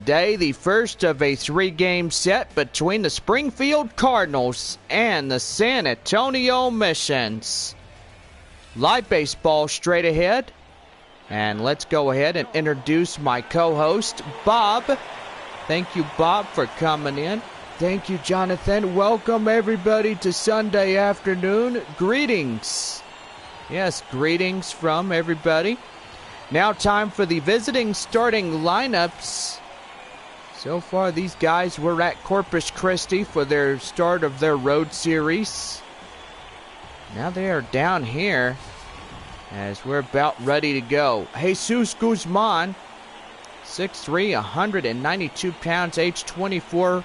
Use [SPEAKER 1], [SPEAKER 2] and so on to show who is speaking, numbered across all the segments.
[SPEAKER 1] Today, the first of a three-game set between the Springfield Cardinals and the San Antonio Missions. Live baseball straight ahead. And let's go ahead and introduce my co-host, Bob. Thank you, Bob, for coming in. Thank you, Jonathan. Welcome, everybody, to Sunday afternoon. Greetings. Yes, greetings from everybody. Now time for the visiting starting lineups. So far, these guys were at Corpus Christi for their start of their road series. Now they are down here as we're about ready to go. Jesus Guzman, 6'3", 192 pounds, age 24,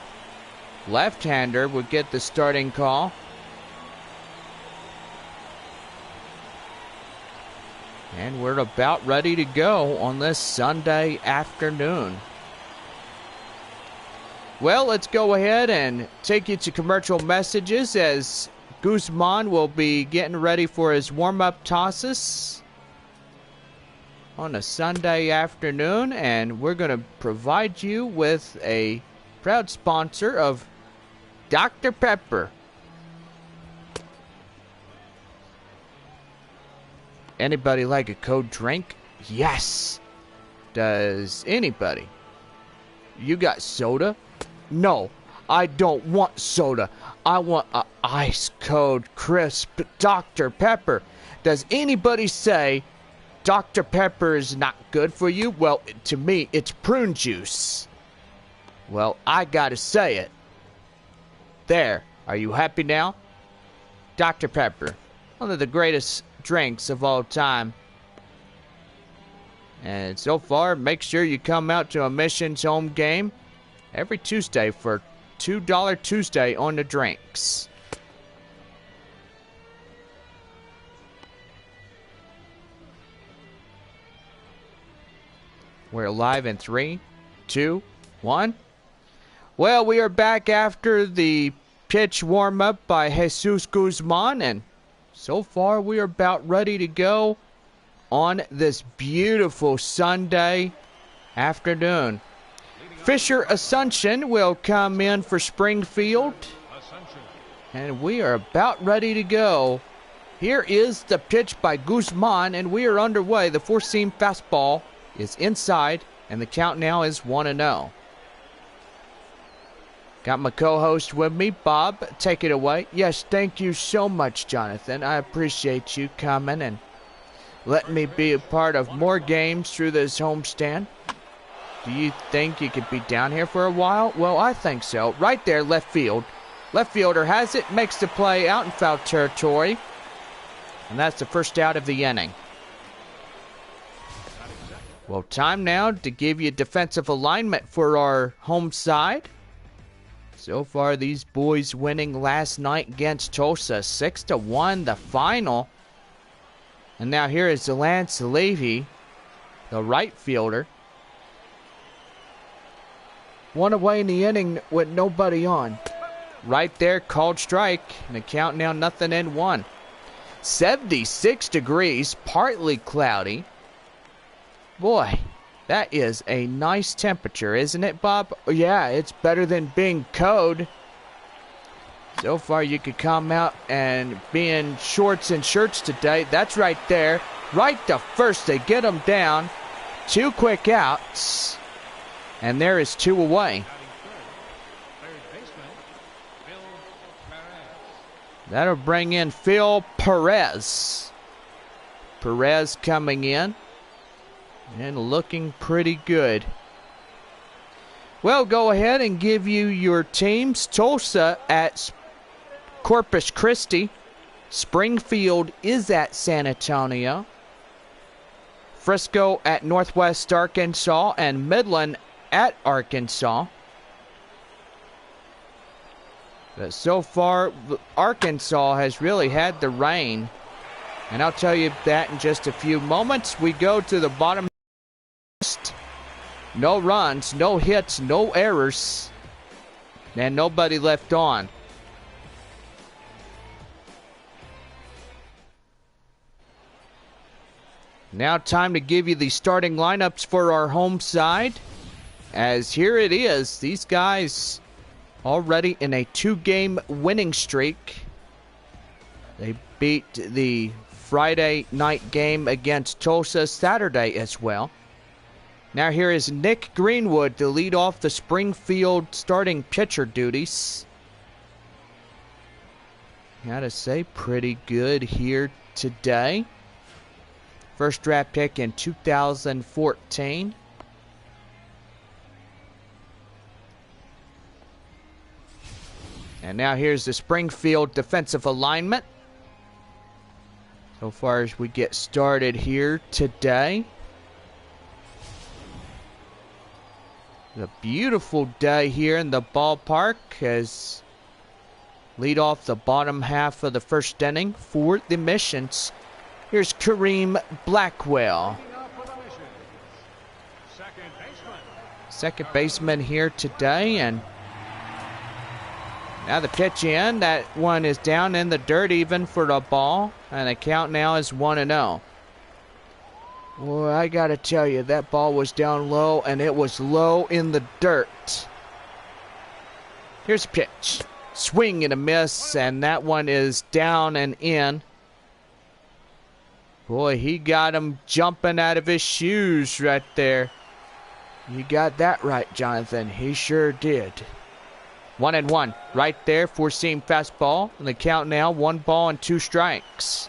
[SPEAKER 1] left-hander, would get the starting call. And we're about ready to go on this Sunday afternoon. Well, let's go ahead and take you to commercial messages as Guzman will be getting ready for his warm-up tosses on a Sunday afternoon. And we're going to provide you with a proud sponsor of Dr. Pepper. Anybody like a cold drink? Yes. Does anybody? You got soda? No, I don't want soda. I want a ice cold, crisp Dr. Pepper. Does anybody say Dr. Pepper is not good for you? Well, to me, it's prune juice. Well, I gotta say it. There, are you happy now? Dr. Pepper, one of the greatest drinks of all time. And so far, make sure you come out to a Missions home game every Tuesday for $2 Tuesday on the drinks. We're live in 3, 2, 1. Well, we are back after the pitch warm-up by Jesus Guzman, and so far we are about ready to go on this beautiful Sunday afternoon. Fisher Assumption will come in for Springfield, and we are about ready to go. Here is the pitch by Guzman, and we are underway. The four-seam fastball is inside, and the count now is 1-0. Got my co-host with me, Bob. Take it away. Yes, thank you so much, Jonathan. I appreciate you coming and letting me be a part of more games through this homestand. Do you think you could be down here for a while? Well, I think so. Right there, left field. Left fielder has it, makes the play out in foul territory. And that's the first out of the inning. Well, time now to give you defensive alignment for our home side. So far, these boys winning last night against Tulsa, 6-1, the final. And now here is Lance Levy, the right fielder. One away in the inning with nobody on. Right there, called strike. And the count now 0-1. 76 degrees, partly cloudy. Boy, that is a nice temperature, isn't it, Bob? Yeah, it's better than being cold. So far, you could come out and be in shorts and shirts today. That's right there. Right to first, they get them down. 2 quick outs. And there is 2 away. That'll bring in Phil Perez. Perez coming in and looking pretty good. Well, go ahead and give you your teams. Tulsa at Corpus Christi. Springfield is at San Antonio. Frisco at Northwest Arkansas, and Midland at Arkansas. But so far, Arkansas has really had the reign. And I'll tell you that in just a few moments. We go to the bottom. No runs, no hits, no errors. And nobody left on. Now time to give you the starting lineups for our home side. as here it is. These guys already in a 2-game winning streak. They beat the Friday night game against Tulsa Saturday as well. Now here is Nick Greenwood to lead off the Springfield starting pitcher duties. Gotta say, pretty good here today. First draft pick in 2014. And now here's the Springfield defensive alignment. So far as we get started here today. A beautiful day here in the ballpark as lead off the bottom half of the first inning for the Missions. Here's Kareem Blackwell. Second baseman here today, and now the pitch in. That one is down in the dirt even for the ball, and the count now is 1-0. Well, I gotta tell you, that ball was down low, and it was low in the dirt. Here's a pitch. Swing and a miss, and that one is down and in. Boy, he got him jumping out of his shoes right there. You got that right, Jonathan. He sure did. 1-1 right there, four-seam fastball. And the count now, 1 ball and 2 strikes.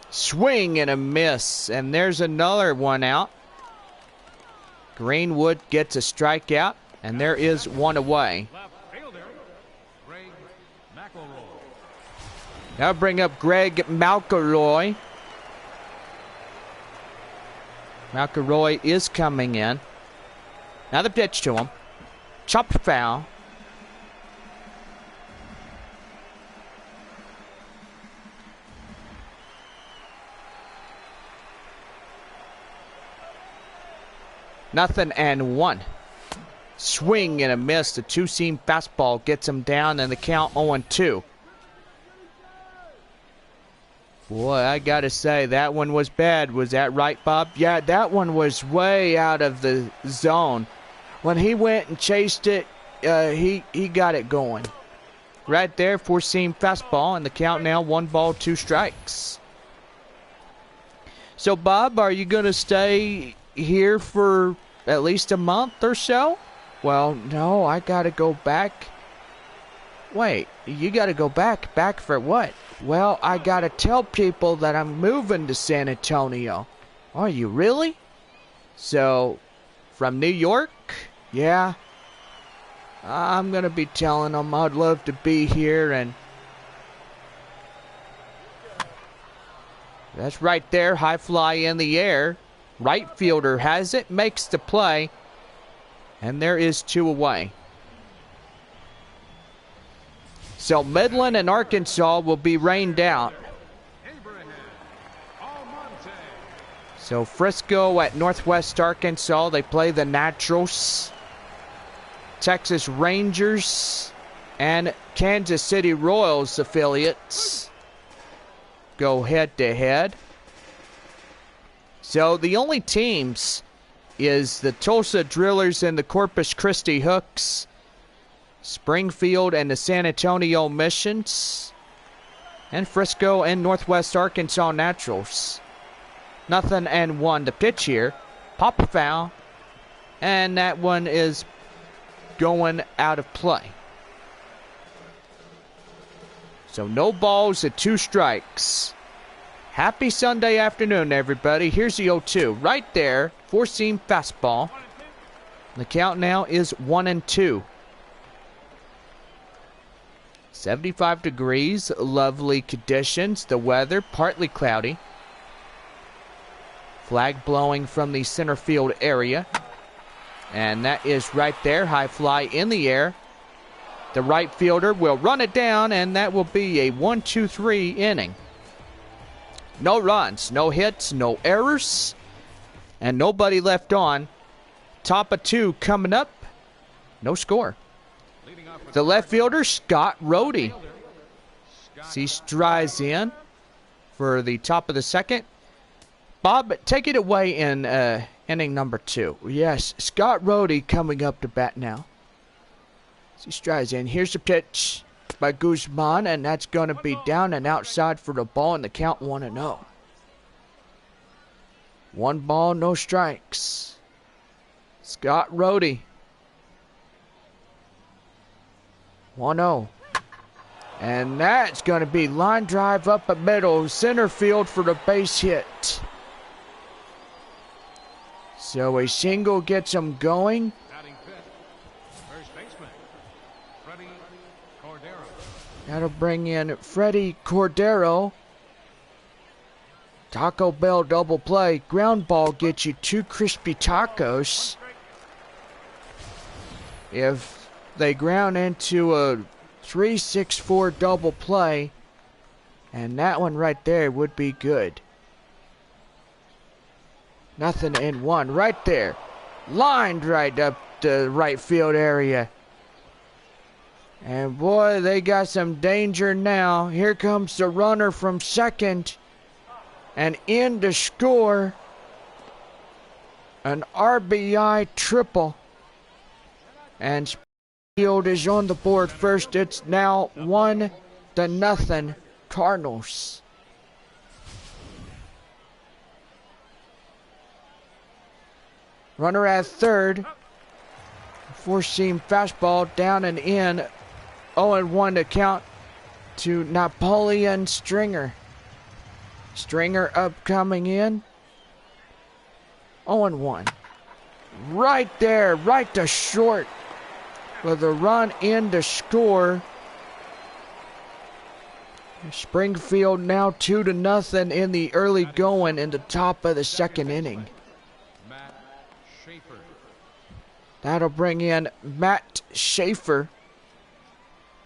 [SPEAKER 1] Swing and a miss, and there's another one out. Greenwood gets a strikeout, and there is 1 away. Now bring up Greg McElroy. McElroy is coming in. Now the pitch to him. Chopped foul. Nothing and 1. Swing and a miss. The two-seam fastball gets him down, and the count 0-2. Boy, I gotta say, that one was bad. Was that right, Bob? Yeah, that one was way out of the zone. When he went and chased it, he got it going. Right there, four-seam fastball, and the count now 1 ball, 2 strikes. So, Bob, are you gonna stay here for at least a month or so? Well, no, I gotta go back. Wait, you gotta go back? Back for what? Well, I gotta tell people that I'm moving to San Antonio. Are you really? So, from New York? Yeah. I'm gonna be telling them I'd love to be here, and that's right there, high fly in the air. Right fielder has it, makes the play, and there is 2 away. So Midland and Arkansas will be rained out. So Frisco at Northwest Arkansas, they play the Naturals. Texas Rangers and Kansas City Royals affiliates go head-to-head. So the only teams is the Tulsa Drillers and the Corpus Christi Hooks, Springfield and the San Antonio Missions, and Frisco and Northwest Arkansas Naturals. Nothing and 1 to pitch here. Pop foul, and that one is going out of play. So no balls and 2 strikes. Happy Sunday afternoon, everybody. Here's the 0-2. Right there, four-seam fastball. The count now is 1-2. 75 degrees, lovely conditions. The weather, partly cloudy. Flag blowing from the center field area. And that is right there, high fly in the air. The right fielder will run it down, and that will be a 1-2-3 inning. No runs, no hits, no errors, and nobody left on. Top of 2 coming up. No score. The left fielder, Scott Rohde. He strides in for the top of the second. Bob, take it away in inning number 2. Yes, Scott Rohde coming up to bat now. He strides in. Here's the pitch by Guzman, and that's going to be down and outside for the ball, and the count 1-0. 1 ball, no strikes. Scott Rohde. 1-0. And that's going to be line drive up the middle, center field for the base hit. So a single gets him going. That'll bring in Freddie Cordero. Taco Bell double play. Ground ball gets you 2 crispy tacos. If they ground into a 3-6-4 double play, and that one right there would be good. Nothing in 1 right there. Lined right up the right field area. And boy, they got some danger now. Here comes the runner from second. And in to score. An RBI triple. And Springfield is on the board first. It's now 1-0 Cardinals. Runner at third. 4-seam fastball down and in. 0-1 to count to Napoleon Stringer. Stringer up coming in. 0-1. Right there, right to short. With a run in to score. Springfield now 2-0 in the early going in the top of the second inning. That'll bring in Matt Schaefer.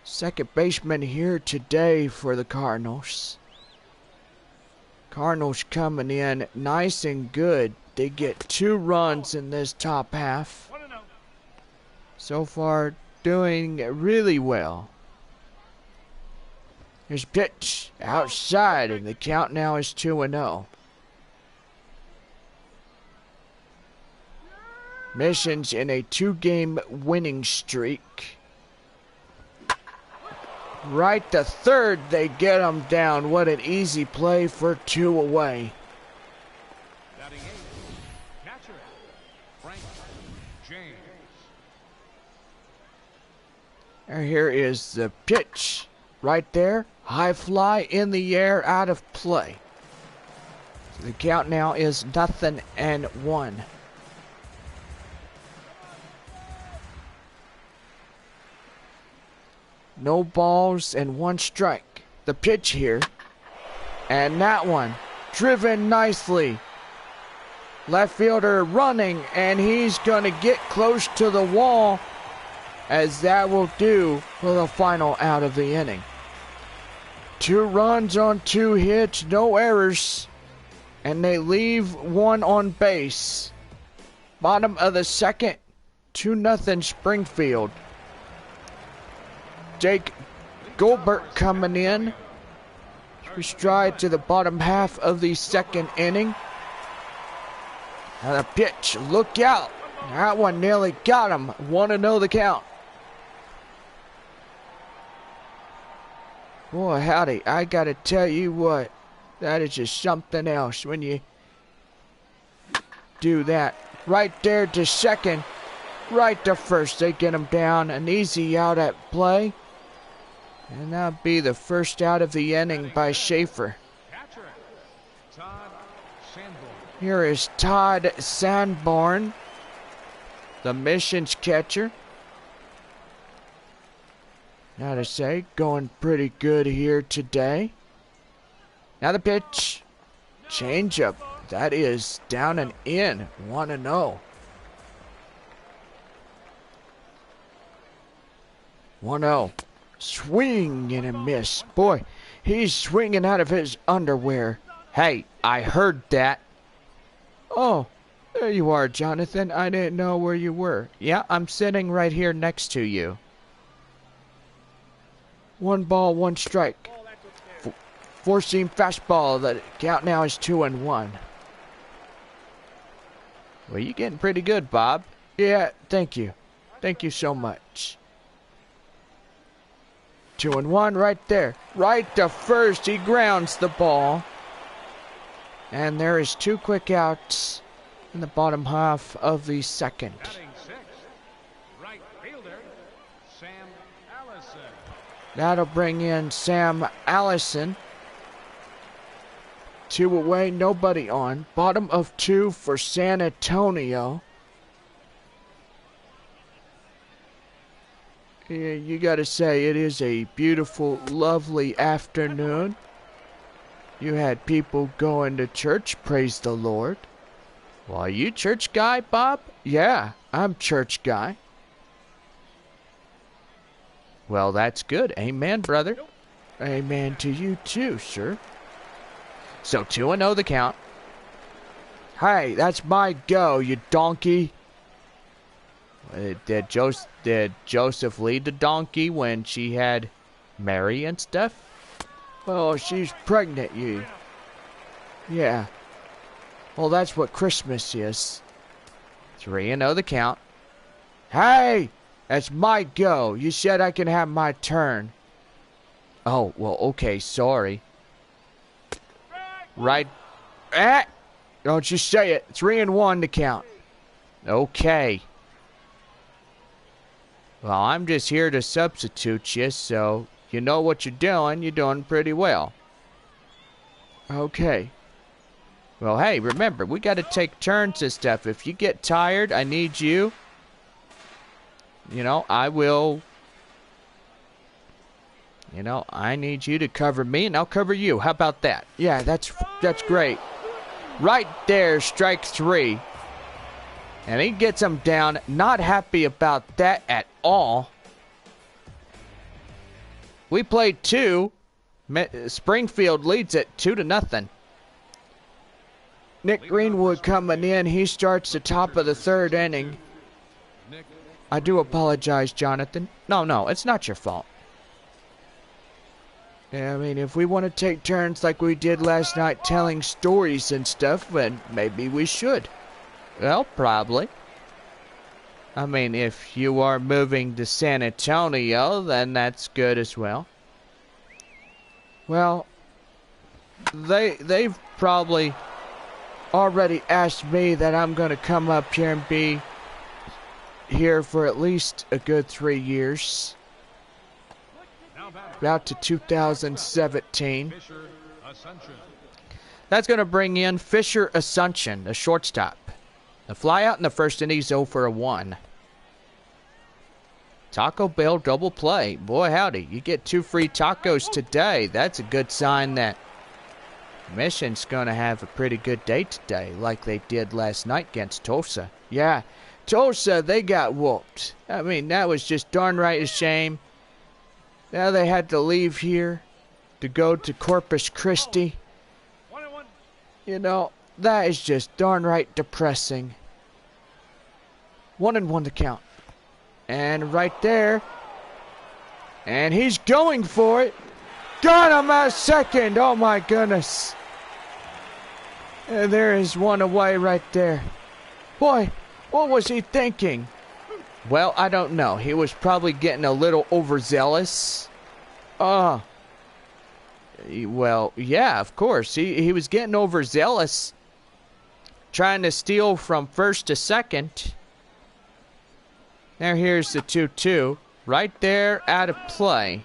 [SPEAKER 1] Second baseman here today for the Cardinals. Cardinals coming in nice and good. They get 2 runs in this top half. So far, doing really well. Here's pitch outside, and the count now is 2-0. Missions in a 2-game winning streak. Right to third, they get him down. What an easy play for 2 away. And here is the pitch. Right there. High fly in the air, out of play. So the count now is 0-1. No balls and 1 strike. The pitch here. And that one. Driven nicely. Left fielder running. And he's going to get close to the wall. As that will do for the final out of the inning. 2 runs on 2 hits. No errors. And they leave 1 on base. Bottom of the second. 2-0 Springfield. Jake Goldberg coming in. We stride to the bottom half of the second inning. And a pitch. Look out. That one nearly got him. 1-0 the count. Boy, howdy. I got to tell you what. That is just something else when you do that. Right there to second. Right to first. They get him down. An easy out at play. And that'll be the first out of the inning by Schaefer. Here is Todd Sanborn, the Missions catcher. Now to say, going pretty good here today. Now the pitch. Changeup. That is down and in. 1-0. 1-0. Swing and a miss. Boy, he's swinging out of his underwear. Hey, I heard that. Oh, there you are, Jonathan. I didn't know where you were. Yeah, I'm sitting right here next to you. 1 ball, 1 strike. 4-seam fastball. The count now is 2-1. Well, you're getting pretty good, Bob. Yeah, thank you. Thank you so much. 2-1 right there. Right to first. He grounds the ball. And there is 2 quick outs in the bottom half of the second.
[SPEAKER 2] Right fielder, Sam Allison.
[SPEAKER 1] That'll bring in Sam Allison. 2 away, nobody on. Bottom of 2 for San Antonio. Yeah, you gotta say, it is a beautiful, lovely afternoon. You had people going to church, praise the Lord. Well, are you church guy, Bob? Yeah, I'm church guy. Well, that's good. Amen, brother. Amen to you too, sir. So 2-0 the count. Hey, that's my go, you donkey. Did Joseph lead the donkey when she had Mary and stuff? Oh, she's pregnant, you. Yeah. Well, that's what Christmas is. 3-0 the count. Hey! That's my go. You said I can have my turn. Oh, well, okay, sorry. Right. Don't you say it. 3-1 to count. Okay. Well, I'm just here to substitute you, so you know what you're doing. You're doing pretty well. Okay. Well, hey, remember, we got to take turns and stuff. If you get tired, I need you. You know, I will. You know, I need you to cover me, and I'll cover you. How about that? Yeah, that's great. Right there, strike 3. And he gets him down. Not happy about that at all. We played 2. Springfield leads it 2-0. Nick Greenwood coming in. He starts the top of the 3rd inning. I do apologize, Jonathan. No, it's not your fault. Yeah, I mean, if we want to take turns like we did last night telling stories and stuff, then maybe we should. Well, probably. I mean, if you are moving to San Antonio, then that's good as well. Well, they've probably already asked me that I'm going to come up here and be here for at least a good 3 years. Out to 2017. That's going to bring in Fisher Assumption, a shortstop. The fly out in the first inning is 0-1. Taco Bell double play. Boy, howdy. You get 2 free tacos today. That's a good sign that Mission's going to have a pretty good day today, like they did last night against Tulsa. Yeah, Tulsa, they got whooped. I mean, that was just darn right a shame. Now they had to leave here to go to Corpus Christi. You know, that is just darn right depressing. 1-1 to count. And right there. And he's going for it. Got him at second. Oh my goodness. And there is one away right there. Boy, what was he thinking? Well, I don't know. He was probably getting a little overzealous. Well, yeah, of course. He was getting overzealous. Trying to steal from first to second. Now here's the 2-2. Right there, out of play.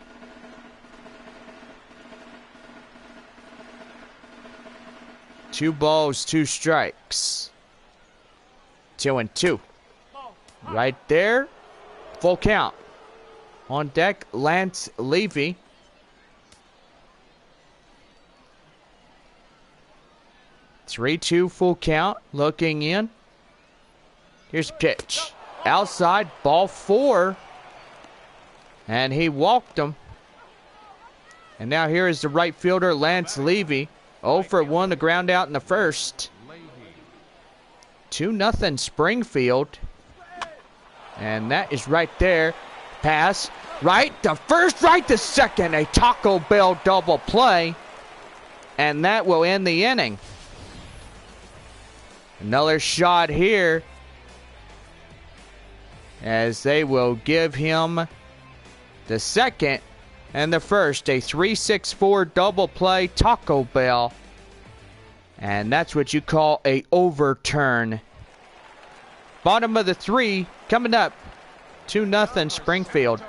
[SPEAKER 1] Two balls, 2 strikes. 2-2. Right there. Full count. On deck, Lance Levy. Three-two full count. Looking in. Here's a pitch. Outside, ball 4. And he walked him. And now here is the right fielder, Lance Levy. 0-for-1 to ground out in the first. 2-0 Springfield. And that is right there. Pass. Right to first, right to second. A Taco Bell double play. And that will end the inning. Another shot here, as they will give him the second and the first. A 3-6-4 double play Taco Bell. And that's what you call a overturn. Bottom of the three coming up. 2-0 Springfield.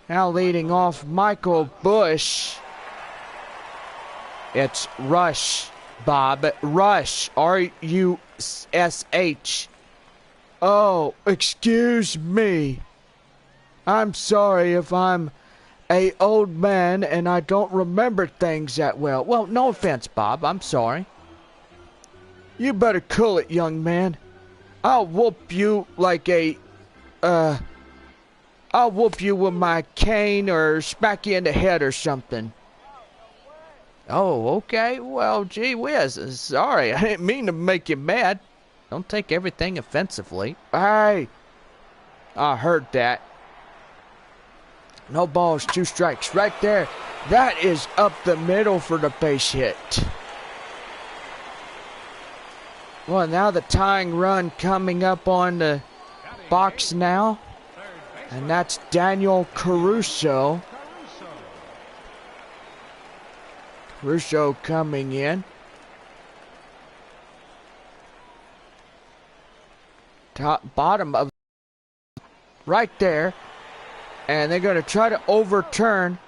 [SPEAKER 1] Now leading off Michael Bush. It's Rush, Bob. Rush. R-U-S-H. Oh, excuse me. I'm sorry if I'm a old man and I don't remember things that well. Well, no offense, Bob. I'm sorry. You better cool it, young man. I'll whoop you like I'll whoop you with my cane or smack you in the head or something. Oh, okay. Well, gee whiz. Sorry, I didn't mean to make you mad. Don't take everything offensively. Hey, I heard that. No balls, 2 strikes. Right there. That is up the middle for the base hit. Well, now the tying run coming up on the box now. And that's Daniel Caruso. Caruso coming in. Bottom of right there. And they're going to try to overturn.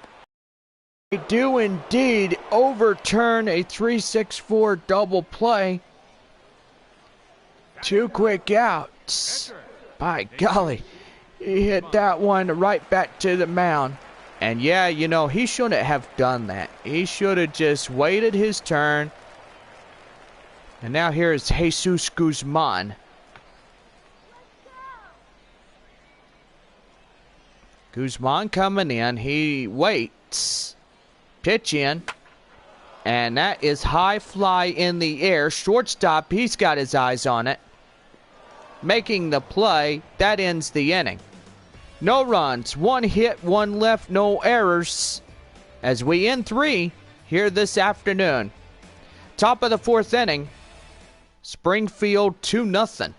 [SPEAKER 1] They do indeed overturn a 3-6-4 double play. 2 quick outs. By golly. He hit that one right back to the mound. And yeah, you know, he shouldn't have done that. He should have just waited his turn. And now here is Jesus Guzman. Guzman coming in. He waits. Pitch in. And that is high fly in the air. Shortstop, he's got his eyes on it. Making the play. That ends the inning. No runs. 1 hit, 1 left, no errors. As we end 3 here this afternoon. Top of the 4th inning. Springfield 2-0.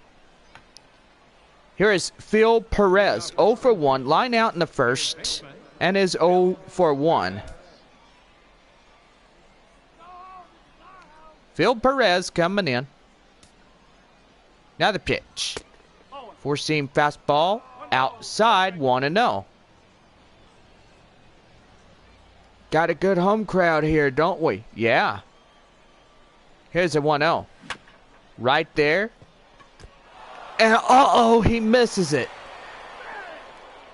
[SPEAKER 1] Here is Phil Perez, 0 for 1, line out in the first, and is 0 for 1. Phil Perez coming in. Now the pitch. 4-seam fastball, outside, 1-0. Got a good home crowd here, don't we? Yeah. Here's a 1-0. Right there. And uh-oh, he misses it.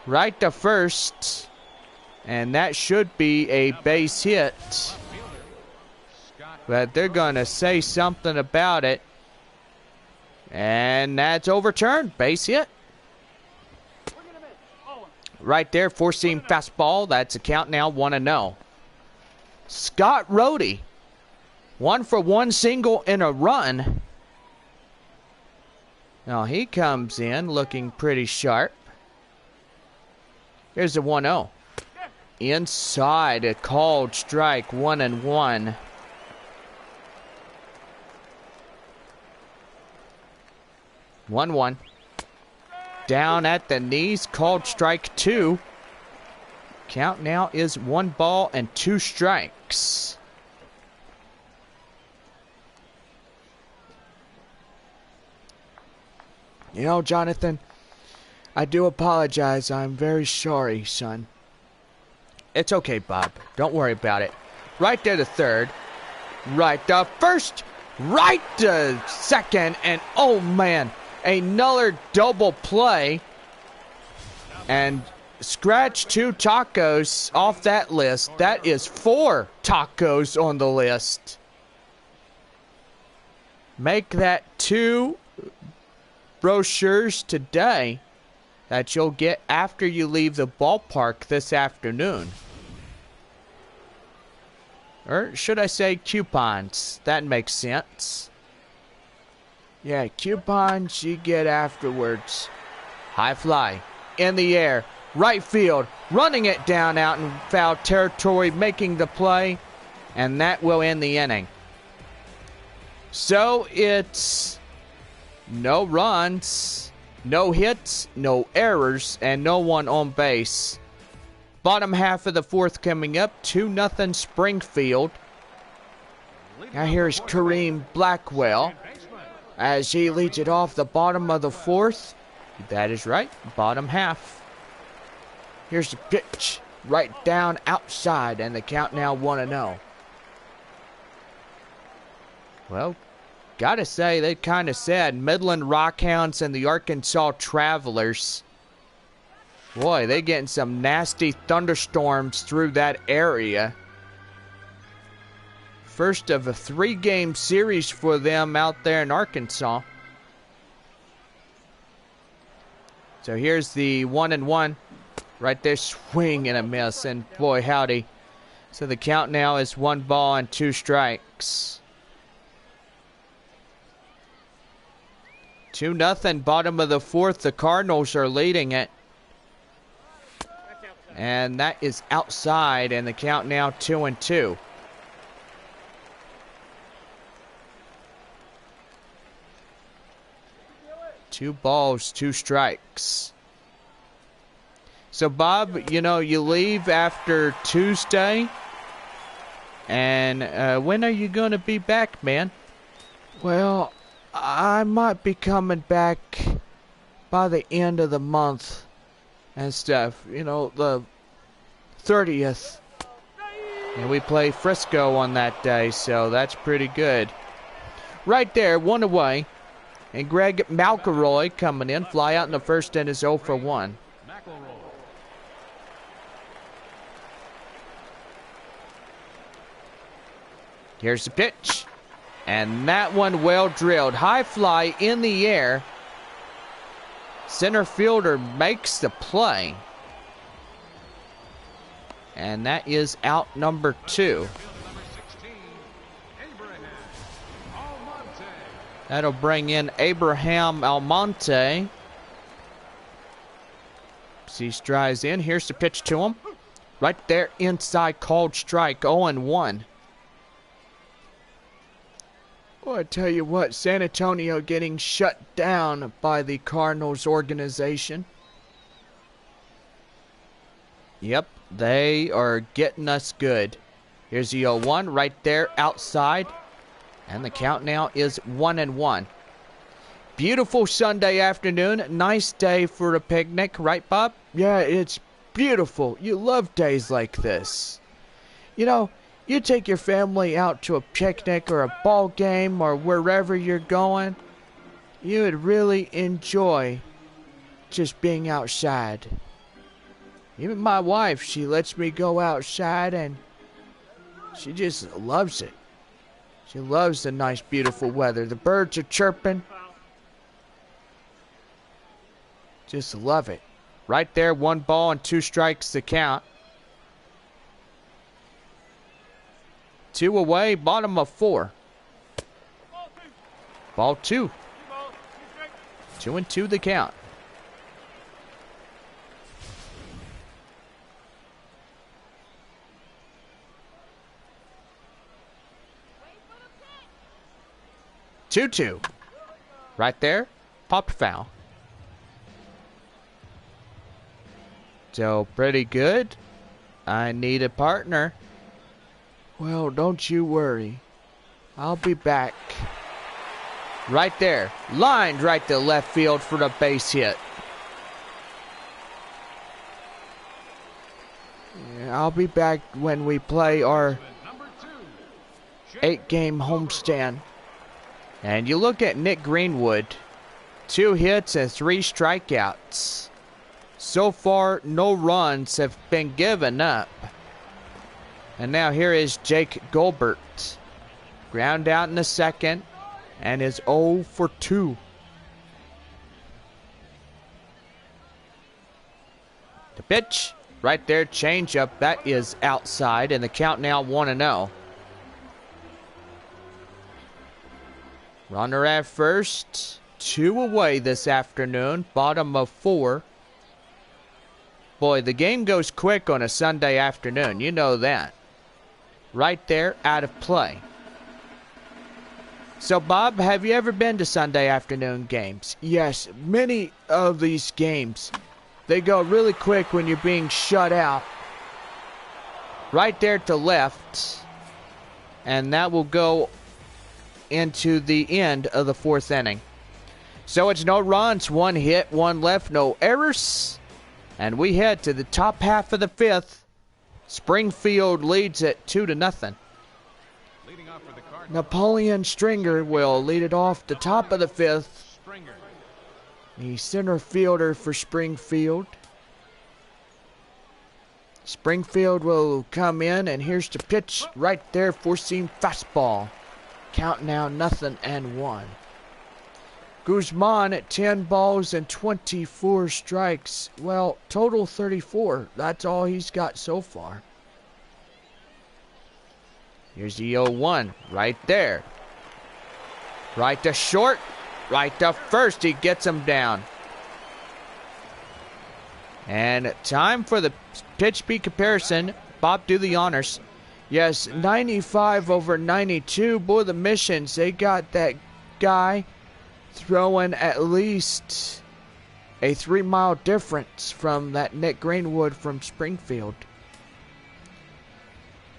[SPEAKER 1] Right to first. And that should be a base hit. But they're going to say something about it. And that's overturned. Base hit. Right there, 4-seam fastball. That's a count now, 1-0. Scott Rohde. 1 for 1 single in a run. Now he comes in looking pretty sharp. Here's the 1-0. Inside, a called strike, 1-1. Down at the knees, called strike 2. Count now is 1 ball and 2 strikes. You know, Jonathan, I do apologize. I'm very sorry, son. It's okay, Bob. Don't worry about it. Right there to third. Right to first. Right to second. And, oh, man, another double play. And scratch 2 tacos off that list. That is 4 tacos on the list. Make that 2 brochures today that you'll get after you leave the ballpark this afternoon. Or should I say coupons? That makes sense. Yeah, coupons you get afterwards. High fly. In the air. Right field. Running it down out in foul territory. Making the play. And that will end the inning. So it's no runs, no hits, no errors, and no one on base. Bottom half of the fourth coming up, 2-0 Springfield. Now here's Kareem Blackwell as he leads it off the bottom of the fourth. That is right, bottom half. Here's the pitch, right down outside, and the count now 1-0. Well, gotta say, they kind of sad. Midland Rockhounds and the Arkansas Travelers. Boy, they getting some nasty thunderstorms through that area. First of a 3-game series for them out there in Arkansas. So here's the 1-1. Right there, swing and a miss. And boy, howdy. So the count now is 1 ball and 2 strikes. 2-0, bottom of the fourth. The Cardinals are leading it. And that is outside, and the count now 2-2. Two balls, 2 strikes. So, Bob, you know, you leave after Tuesday. And when are you going to be back, man? Well, I might be coming back by the end of the month and stuff. You know, the 30th. And we play Frisco on that day, so that's pretty good. Right there, 1 away. And Greg McElroy coming in, fly out in the first and is 0 for 1. Here's the pitch. And that one well drilled. High fly in the air. Center fielder makes the play. And that is out number 2. That'll bring in Abraham Almonte. He strides in. Here's the pitch to him. Right there inside, called strike, 0-1. Well, I tell you what, San Antonio getting shut down by the Cardinals organization. Yep, they are getting us good. Here's the 0-1 right there outside. And the count now is 1-1. Beautiful Sunday afternoon. Nice day for a picnic, right, Bob? Yeah, it's beautiful. You love days like this. You know, you take your family out to a picnic or a ball game or wherever you're going. You would really enjoy just being outside. Even my wife, she lets me go outside and she just loves it. She loves the nice, beautiful weather. The birds are chirping. Just love it. Right there, 1 ball and 2 strikes to count. 2 away, bottom of 4. Ball 2. 2-2 the count. Two. Right there. Popped foul. So, pretty good. I need a partner. Well, don't you worry. I'll be back. Right there. Lined right to left field for the base hit. Yeah, I'll be back when we play our 8-game homestand. And you look at Nick Greenwood, 2 hits and 3 strikeouts. So far, no runs have been given up. And now here is Jake Gilbert. Ground out in the second and is 0 for 2. The pitch, right there, changeup, that is outside, and the count now 1-0. Runner at first, 2 away this afternoon, bottom of 4. Boy, the game goes quick on a Sunday afternoon, you know that. Right there, out of play. So, Bob, have you ever been to Sunday afternoon games? Yes, many of these games. They go really quick when you're being shut out. Right there to left. And that will go into the end of the 4th inning. So it's no runs, 1 hit, 1 left, no errors. And we head to the top half of the 5th. Springfield leads it 2-0. Napoleon Stringer will lead it off the top of the 5th. The center fielder for Springfield. Springfield will come in, and here's the pitch right there, 4-seam fastball. Count now 0-1. Guzman at 10 balls and 24 strikes. Well, total 34. That's all he's got so far. Here's the 0-1 right there. Right to short. Right to first. He gets him down. And time for the pitch speed comparison. Bob, do the honors. Yes, 95 over 92. Boy, the Missions, they got that guy throwing at least a 3-mile difference from that Nick Greenwood from Springfield.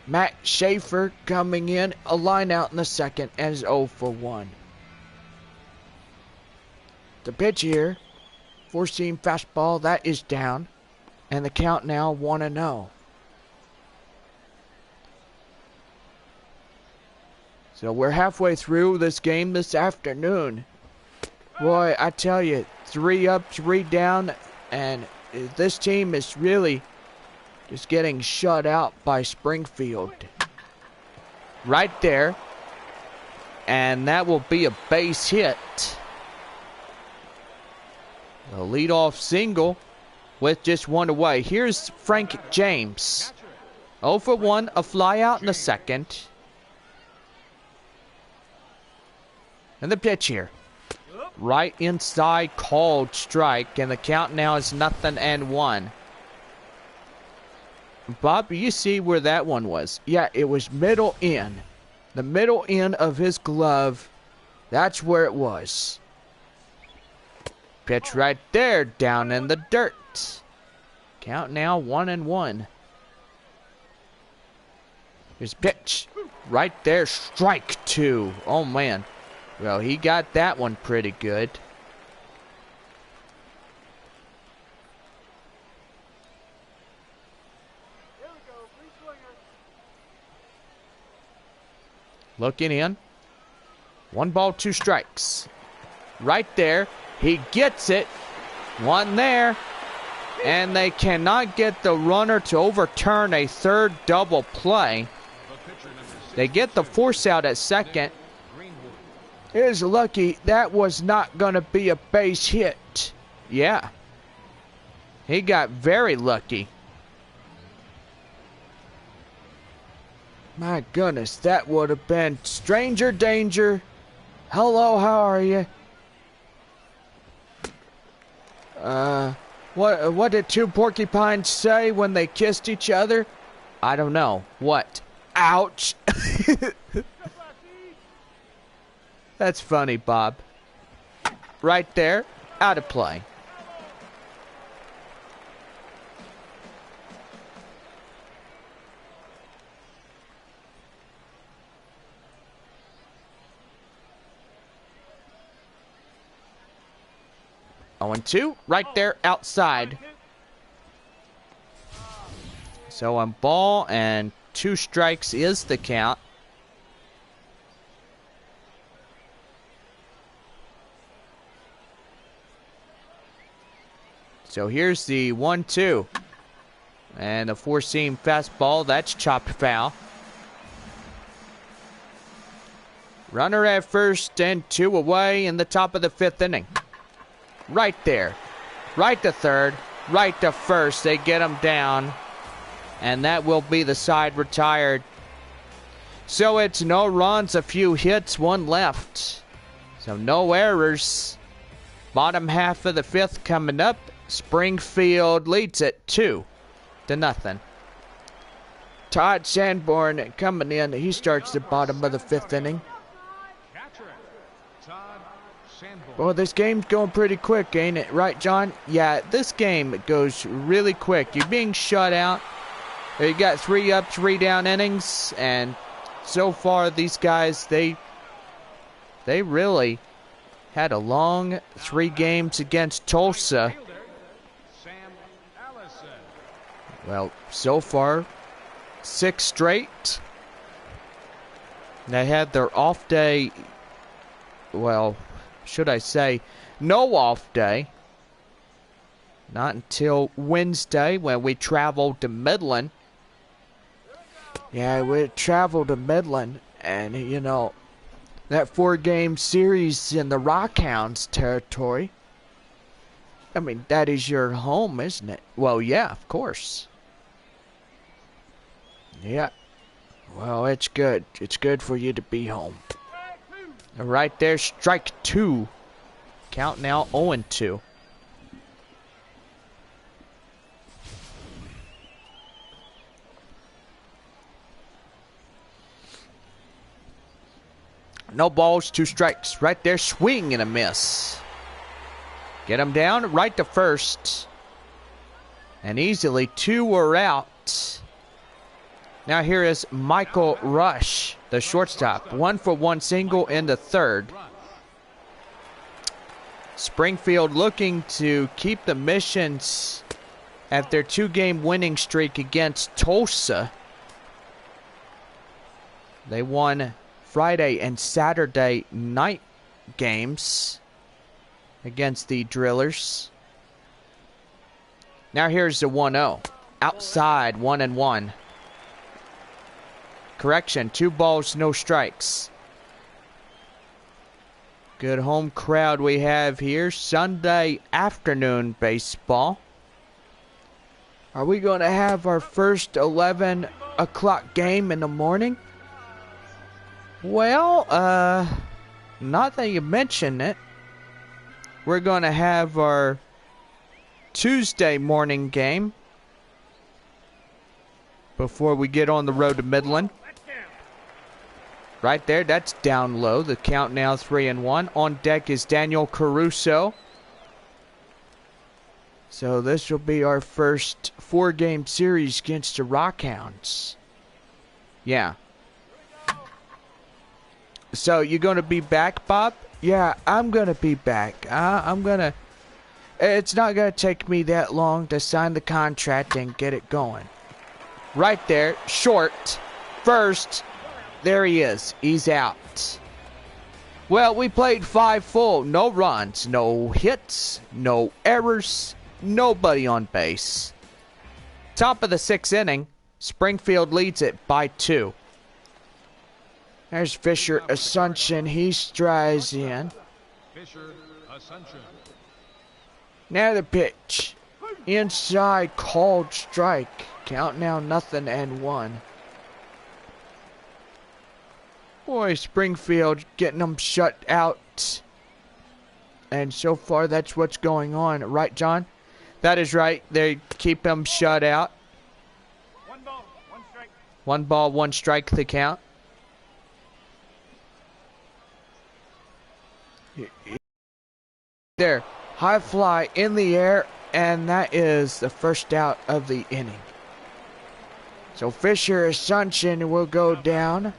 [SPEAKER 1] Matt Schaefer coming in, a line out in the 2nd, and is 0 for 1. The pitch here, 4-seam fastball, that is down, and the count now 1-0. So we're halfway through this game this afternoon. Boy, I tell you, 3 up, 3 down, and this team is really just getting shut out by Springfield. Right there. And that will be a base hit. A leadoff single with just 1 away. Here's Frank James. 0 for 1, a fly out in the 2nd. And the pitch here. Right inside, called strike, and the count now is 0-1. Bob, do you see where that one was? Yeah, it was middle in. The middle end of his glove. That's where it was. Pitch right there, down in the dirt. Count now 1-1. Here's pitch. Right there, strike 2. Oh, man. Well, he got that one pretty good. Looking in. 1 ball, 2 strikes. Right there. He gets it. 1 there. And they cannot get the runner to overturn a 3rd double play. They get the force out at 2nd. Is lucky that was not going to be a base hit. Yeah. He got very lucky. My goodness, that would have been stranger danger. Hello, how are you? What did 2 porcupines say when they kissed each other? I don't know. What? Ouch. That's funny, Bob. Right there, out of play. Oh, and 2, right there, outside. So on ball and 2 strikes is the count. So here's the 1-2. And a 4-seam fastball. That's chopped foul. Runner at first and 2 away in the top of the 5th inning. Right there. Right to 3rd. Right to 1st. They get him down. And that will be the side retired. So it's no runs, a few hits, 1 left. So no errors. Bottom half of the 5th coming up. Springfield leads it 2-0. Todd Sanborn coming in. He starts the bottom of the 5th inning.
[SPEAKER 2] Todd Sanborn.
[SPEAKER 1] Well, this game's going pretty quick, ain't it? Right, John? Yeah, this game goes really quick. You're being shut out. You got 3 up, 3 down innings, and so far these guys, they really had a long 3 games against Tulsa.
[SPEAKER 2] Sam Allison.
[SPEAKER 1] Well, so far, 6 straight. They had their off day, well, should I say, no off day. Not until Wednesday when we traveled to Midland. Yeah, we traveled to Midland, and, you know, that 4-game series in the Rockhounds territory. I mean, that is your home, isn't it? Well, yeah, of course. Yeah. Well, it's good. It's good for you to be home. Right there, strike 2. Count now 0-2. No balls, 2 strikes. Right there, swing and a miss. Get him down, right to first. And easily 2 are out. Now here is Michael Rush, the shortstop. 1-for-1 single in the 3rd. Springfield looking to keep the Missions at their 2-game winning streak against Tulsa. They won Friday and Saturday night games against the Drillers. Now here's the 1-0. Outside, 1-1. Correction, 2 balls, no strikes. Good home crowd we have here. Sunday afternoon baseball. Are we going to have our first 11 o'clock game in the morning? Well, not that you mention it. We're going to have our Tuesday morning game before we get on the road to Midland. Right there, that's down low. The count now 3-1. On deck is Daniel Caruso. So this will be our first 4-game series against the Rockhounds. Yeah. So you going to be back, Bob? Yeah, I'm going to be back. It's not going to take me that long to sign the contract and get it going. Right there, short, first. There he is. He's out. Well, we played 5 full. No runs, no hits, no errors, nobody on base. Top of the 6th inning. Springfield leads it by 2. There's Fisher Assumption. He strides in.
[SPEAKER 2] Fisher Assumption.
[SPEAKER 1] Now the pitch. Inside, called strike. Count now 0-1. Boy, Springfield getting them shut out. And so far, that's what's going on. Right, John? That is right. They keep them shut out.
[SPEAKER 2] 1 ball, 1 strike.
[SPEAKER 1] 1 ball, 1 strike the count. There. High fly in the air. And that is the first out of the inning. So Fisher Assumption will go down.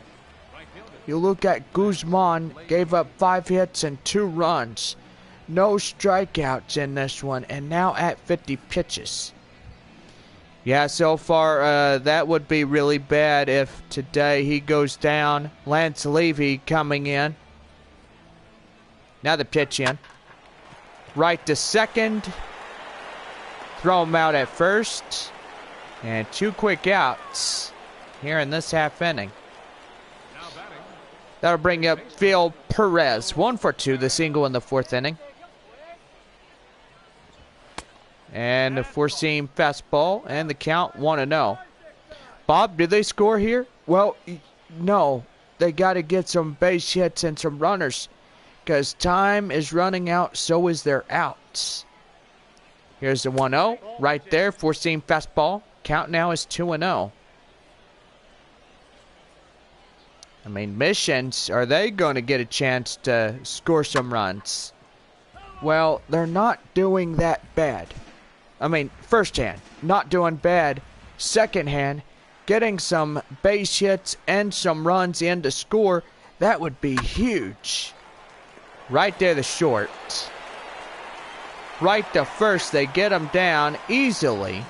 [SPEAKER 1] You look at Guzman, gave up 5 hits and 2 runs. No strikeouts in this one, and now at 50 pitches. Yeah, so far that would be really bad if today he goes down. Lance Levy coming in. Now the pitch in. Right to second. Throw him out at first. And 2 quick outs here in this half inning. That'll bring up Phil Perez. 1 for 2, the single in the 4th inning. And a four-seam fastball, and the count 1-0. Bob, did they score here? Well, no. They got to get some base hits and some runners because time is running out, so is their outs. Here's the 1-0 right there, four-seam fastball. Count now is 2-0. I mean, Missions, are they going to get a chance to score some runs? Well, they're not doing that bad. I mean, first hand, not doing bad. Second hand, getting some base hits and some runs in to score, that would be huge. Right there, the short. Right to first, they get them down easily,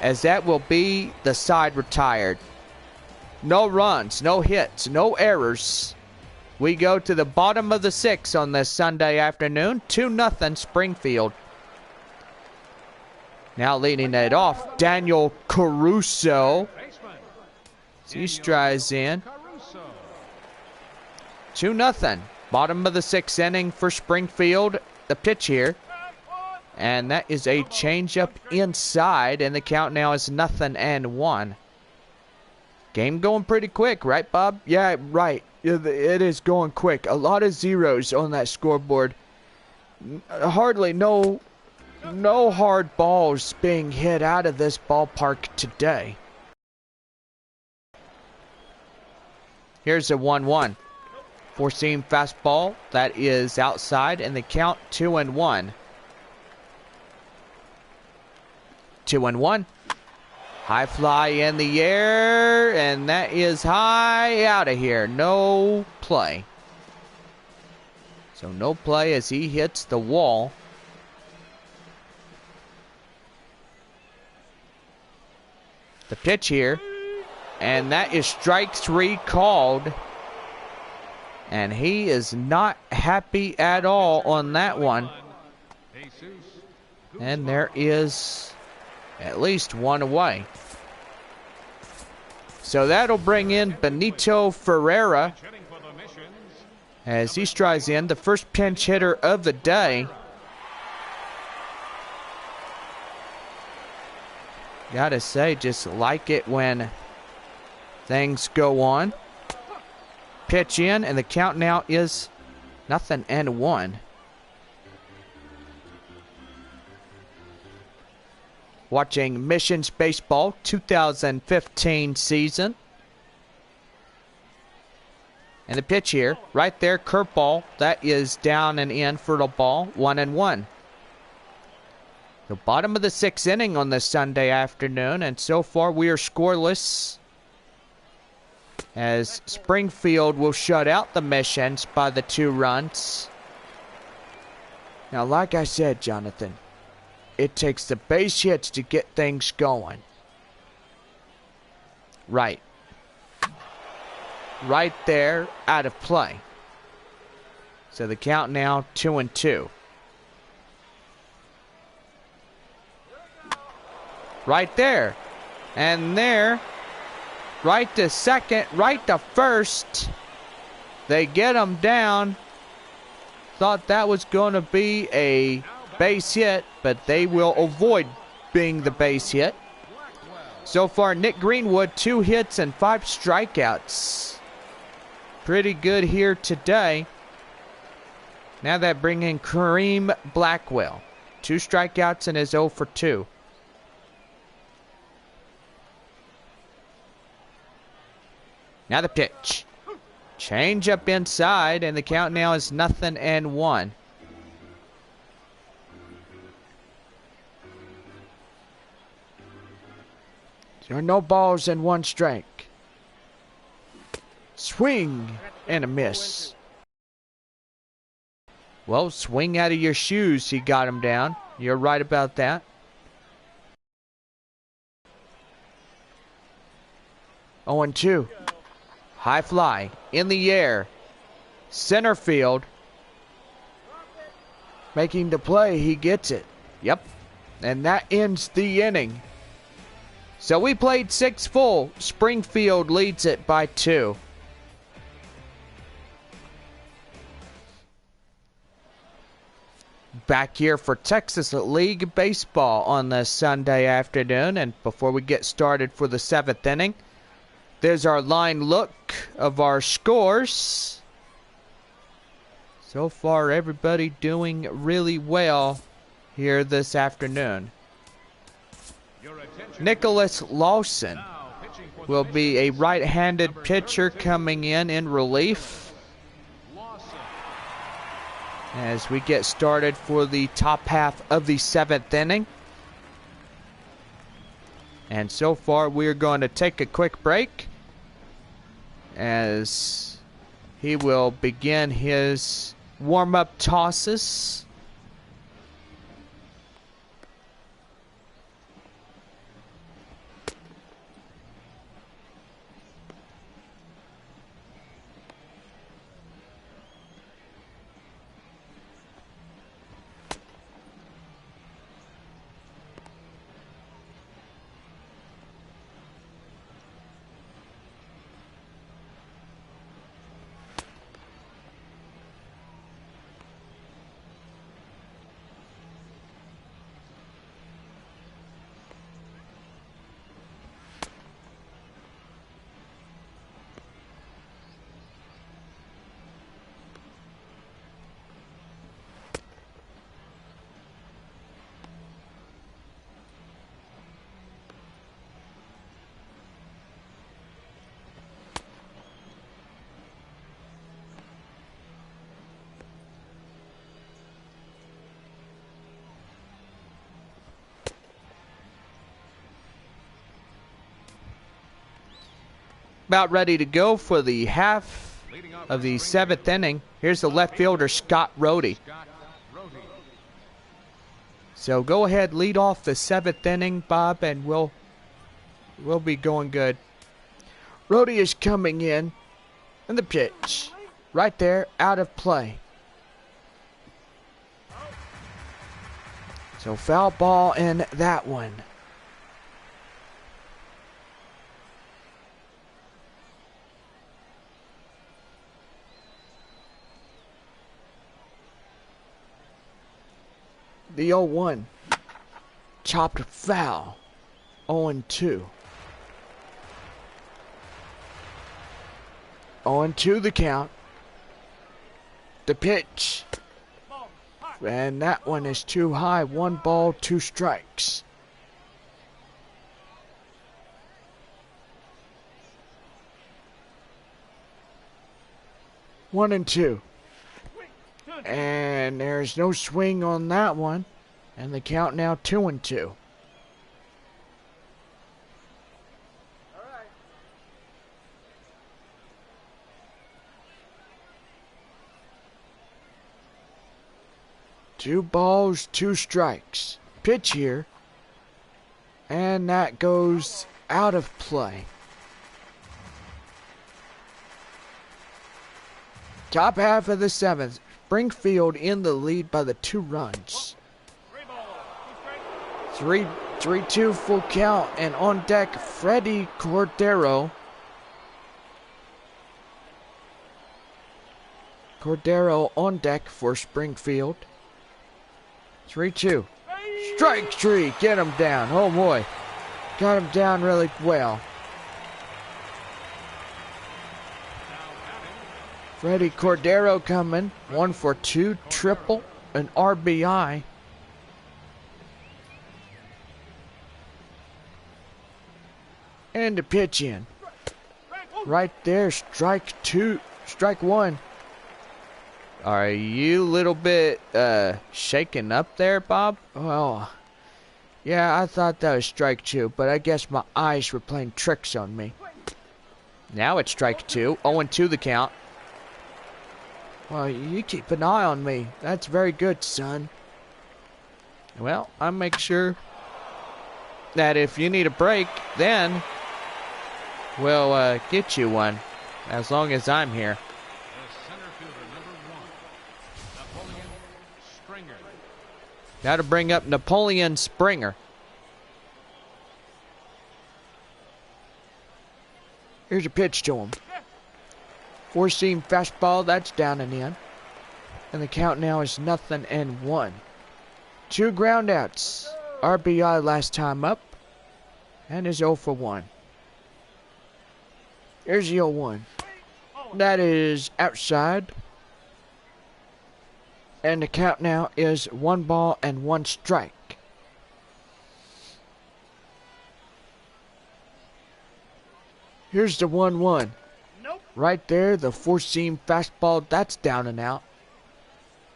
[SPEAKER 1] as that will be the side retired. No runs, no hits, no errors. We go to the bottom of the sixth on this Sunday afternoon. 2-0 Springfield. Now leading it off, Daniel Caruso. He strides in. 2-0. Bottom of the sixth inning for Springfield. The pitch here. And that is a changeup inside, and the count now is 0-1. Game going pretty quick, right, Bob? Yeah, right. It is going quick. A lot of zeros on that scoreboard. Hardly no hard balls being hit out of this ballpark today. Here's a 1-1. Four-seam fastball. That is outside, and the count 2-1. 2-1. High fly in the air, and that is high out of here. No play. So no play as he hits the wall. The pitch here, and that is strike 3 called. And he is not happy at all on that one. And there is at least one away. So that'll bring in Benito Ferreira as he strides in, the first pinch hitter of the day. Gotta say, just like it when things go on. Pitch in, and the count now is 0-1. Watching Missions Baseball 2015 season. And the pitch here, right there, curveball. That is down and in for the ball, 1-1. The bottom of the sixth inning on this Sunday afternoon, and so far we are scoreless, as Springfield will shut out the Missions by the 2 runs. Now, like I said, Jonathan, it takes the base hits to get things going. Right. Right there, out of play. So the count now 2-2. Right there. And there. Right to second. Right to first. They get them down. Thought that was going to be a base hit, but they will avoid being the base hit. So far, Nick Greenwood, 2 hits and 5 strikeouts. Pretty good here today. Now that bring in Kareem Blackwell. 2 strikeouts and is 0 for 2. Now the pitch. Change up inside, and the count now is 0-1. There are no balls and 1 strike. Swing and a miss. Well, swing out of your shoes, he got him down. You're right about that. Oh, 2. High fly in the air. Center field. Making the play, he gets it. Yep. And that ends the inning. So we played 6 full. Springfield leads it by 2. Back here for Texas League Baseball on this Sunday afternoon. And before we get started for the 7th inning, there's our line look of our scores. So far, everybody doing really well here this afternoon. Nicholas Lawson
[SPEAKER 2] Pitching for the
[SPEAKER 1] will be a
[SPEAKER 2] Missions,
[SPEAKER 1] right-handed
[SPEAKER 2] number
[SPEAKER 1] pitcher
[SPEAKER 2] 32,
[SPEAKER 1] coming in relief
[SPEAKER 2] Lawson.
[SPEAKER 1] as we get started for the top half of the 7th inning. And so far, we're going to take a quick break as he will begin his warm-up tosses. About ready to go for the half
[SPEAKER 2] Leading off
[SPEAKER 1] of
[SPEAKER 2] for
[SPEAKER 1] the
[SPEAKER 2] Springfield,
[SPEAKER 1] 7th inning. Here's the left fielder, Scott Rohde.
[SPEAKER 2] Scott Rohde.
[SPEAKER 1] So go ahead, lead off the 7th inning, Bob, and we'll be going good. Rohde is coming in, and the pitch right there, out of play. So foul ball in that one. The 0-1. Chopped foul. 0-2. 0-2 the count. The pitch. And that one is too high. 1 ball, 2 strikes. One and two. And there's no swing on that one. And the count now 2-2. Two balls, 2 strikes. Pitch here. And that goes out of play. Top half of the 7th. Springfield in the lead by the 2 runs. 3-2 full count, and on deck, Freddie Cordero. Cordero on deck for Springfield. 3-2. Strike three. Get him down. Oh boy. Got him down really well. Freddie Cordero coming. 1 for 2. Triple. An RBI. And the pitch in. Right there. Strike 2. Strike 1. Are you a little bit shaken up there, Bob? Well, yeah, I thought that was strike 2, but I guess my eyes were playing tricks on me. Now it's strike 2. 0-2 the count. Well, you keep an eye on me. That's very good, son. Well, I'll make sure that if you need a break, then we'll get you one, as long as I'm here.
[SPEAKER 2] The center fielder, number 1, Napoleon Springer.
[SPEAKER 1] Got to bring up Napoleon Springer. Here's a pitch to him. 4-seam fastball, that's down and in. And the count now is 0-1. 2 groundouts. RBI last time up. And is 0 for 1. Here's the 0-1. That is outside. And the count now is 1 ball and 1 strike. Here's the 1-1.
[SPEAKER 2] Nope.
[SPEAKER 1] Right there, the four-seam fastball, that's down and out.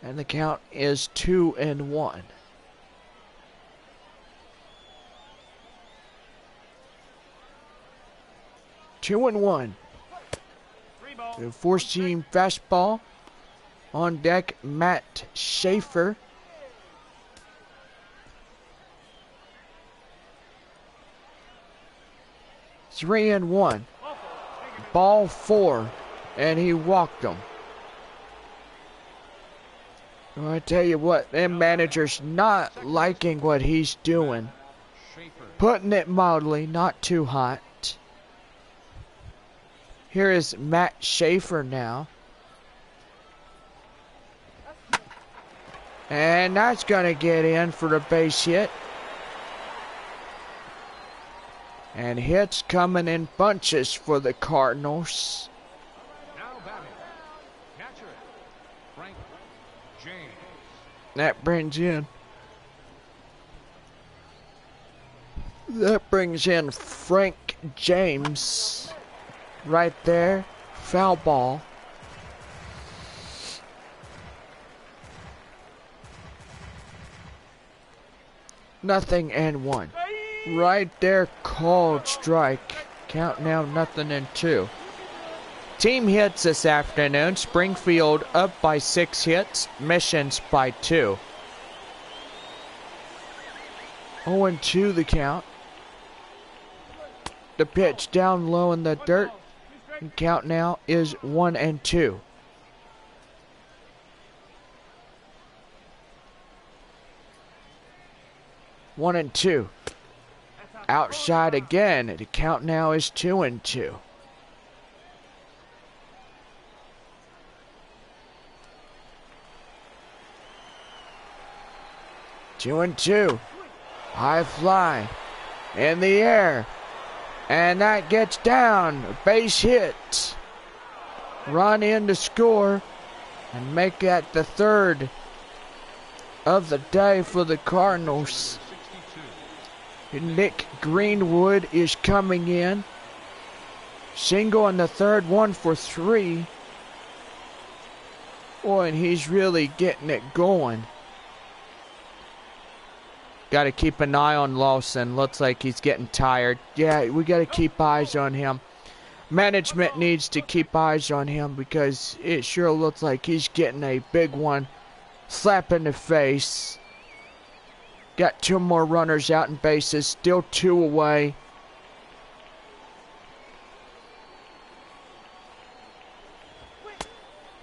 [SPEAKER 1] And the count is 2-1. Two and one.
[SPEAKER 2] 3 ball.
[SPEAKER 1] The four-seam fastball. On deck, Matt Schaefer. 3-1. Ball 4. And he walked him. Well, I tell you what, them managers not liking what he's doing. Putting it mildly, not too hot. Here is Matt Schaefer now. And that's going to get in for the base hit. And hits coming in bunches for the Cardinals.
[SPEAKER 2] Now batting. Catcher. Frank James.
[SPEAKER 1] That brings in Frank James. Right there, foul ball. Nothing and 1. Right there, called strike. Count now, 0-2. Team hits this afternoon. Springfield up by 6 hits. Missions by 2. 0-2 the count. The pitch down low in the dirt. And count now is 1-2. One and 2. Outside again. The count now is 2-2. Two and 2. High fly in the air. And that gets down. Base hit. Run in to score. And make that the 3rd of the day for the Cardinals. Nick Greenwood is coming in. Single in the 3rd, 1 for 3. Boy, and he's really getting it going. Got to keep an eye on Lawson. Looks like he's getting tired. Yeah, we got to keep eyes on him. Management needs to keep eyes on him because it sure looks like he's getting a big one. Slap in the face. Got 2 more runners out in bases. Still 2 away.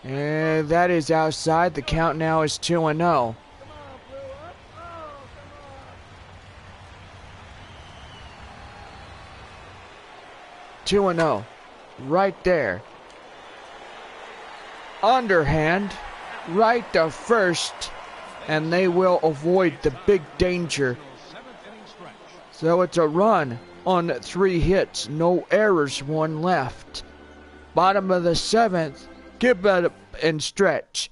[SPEAKER 1] And that is outside. The count now is 2-0. Two and 0, right there. Underhand, right to first, and they will avoid the big danger. So it's a run on 3 hits, no errors, 1 left. Bottom of the 7th, give it up and stretch.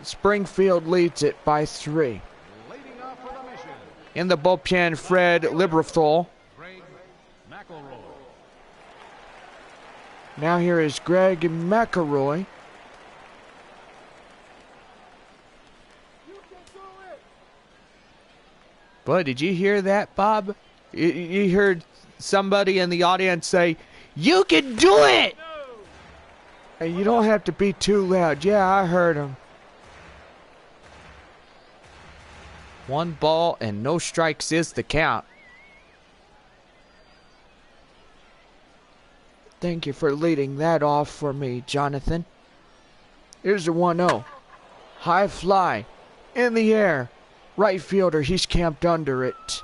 [SPEAKER 1] Springfield leads it by 3. In the bullpen, Fred Librethal. Now here is Greg McElroy. Boy, did you hear that, Bob? You heard somebody in the audience say, "You can do it!" Hey, you don't have to be too loud. Yeah, I heard him. 1 ball and no strikes is the count. Thank you for leading that off for me, Jonathan. Here's a 1-0. High fly in the air. Right fielder, he's camped under it.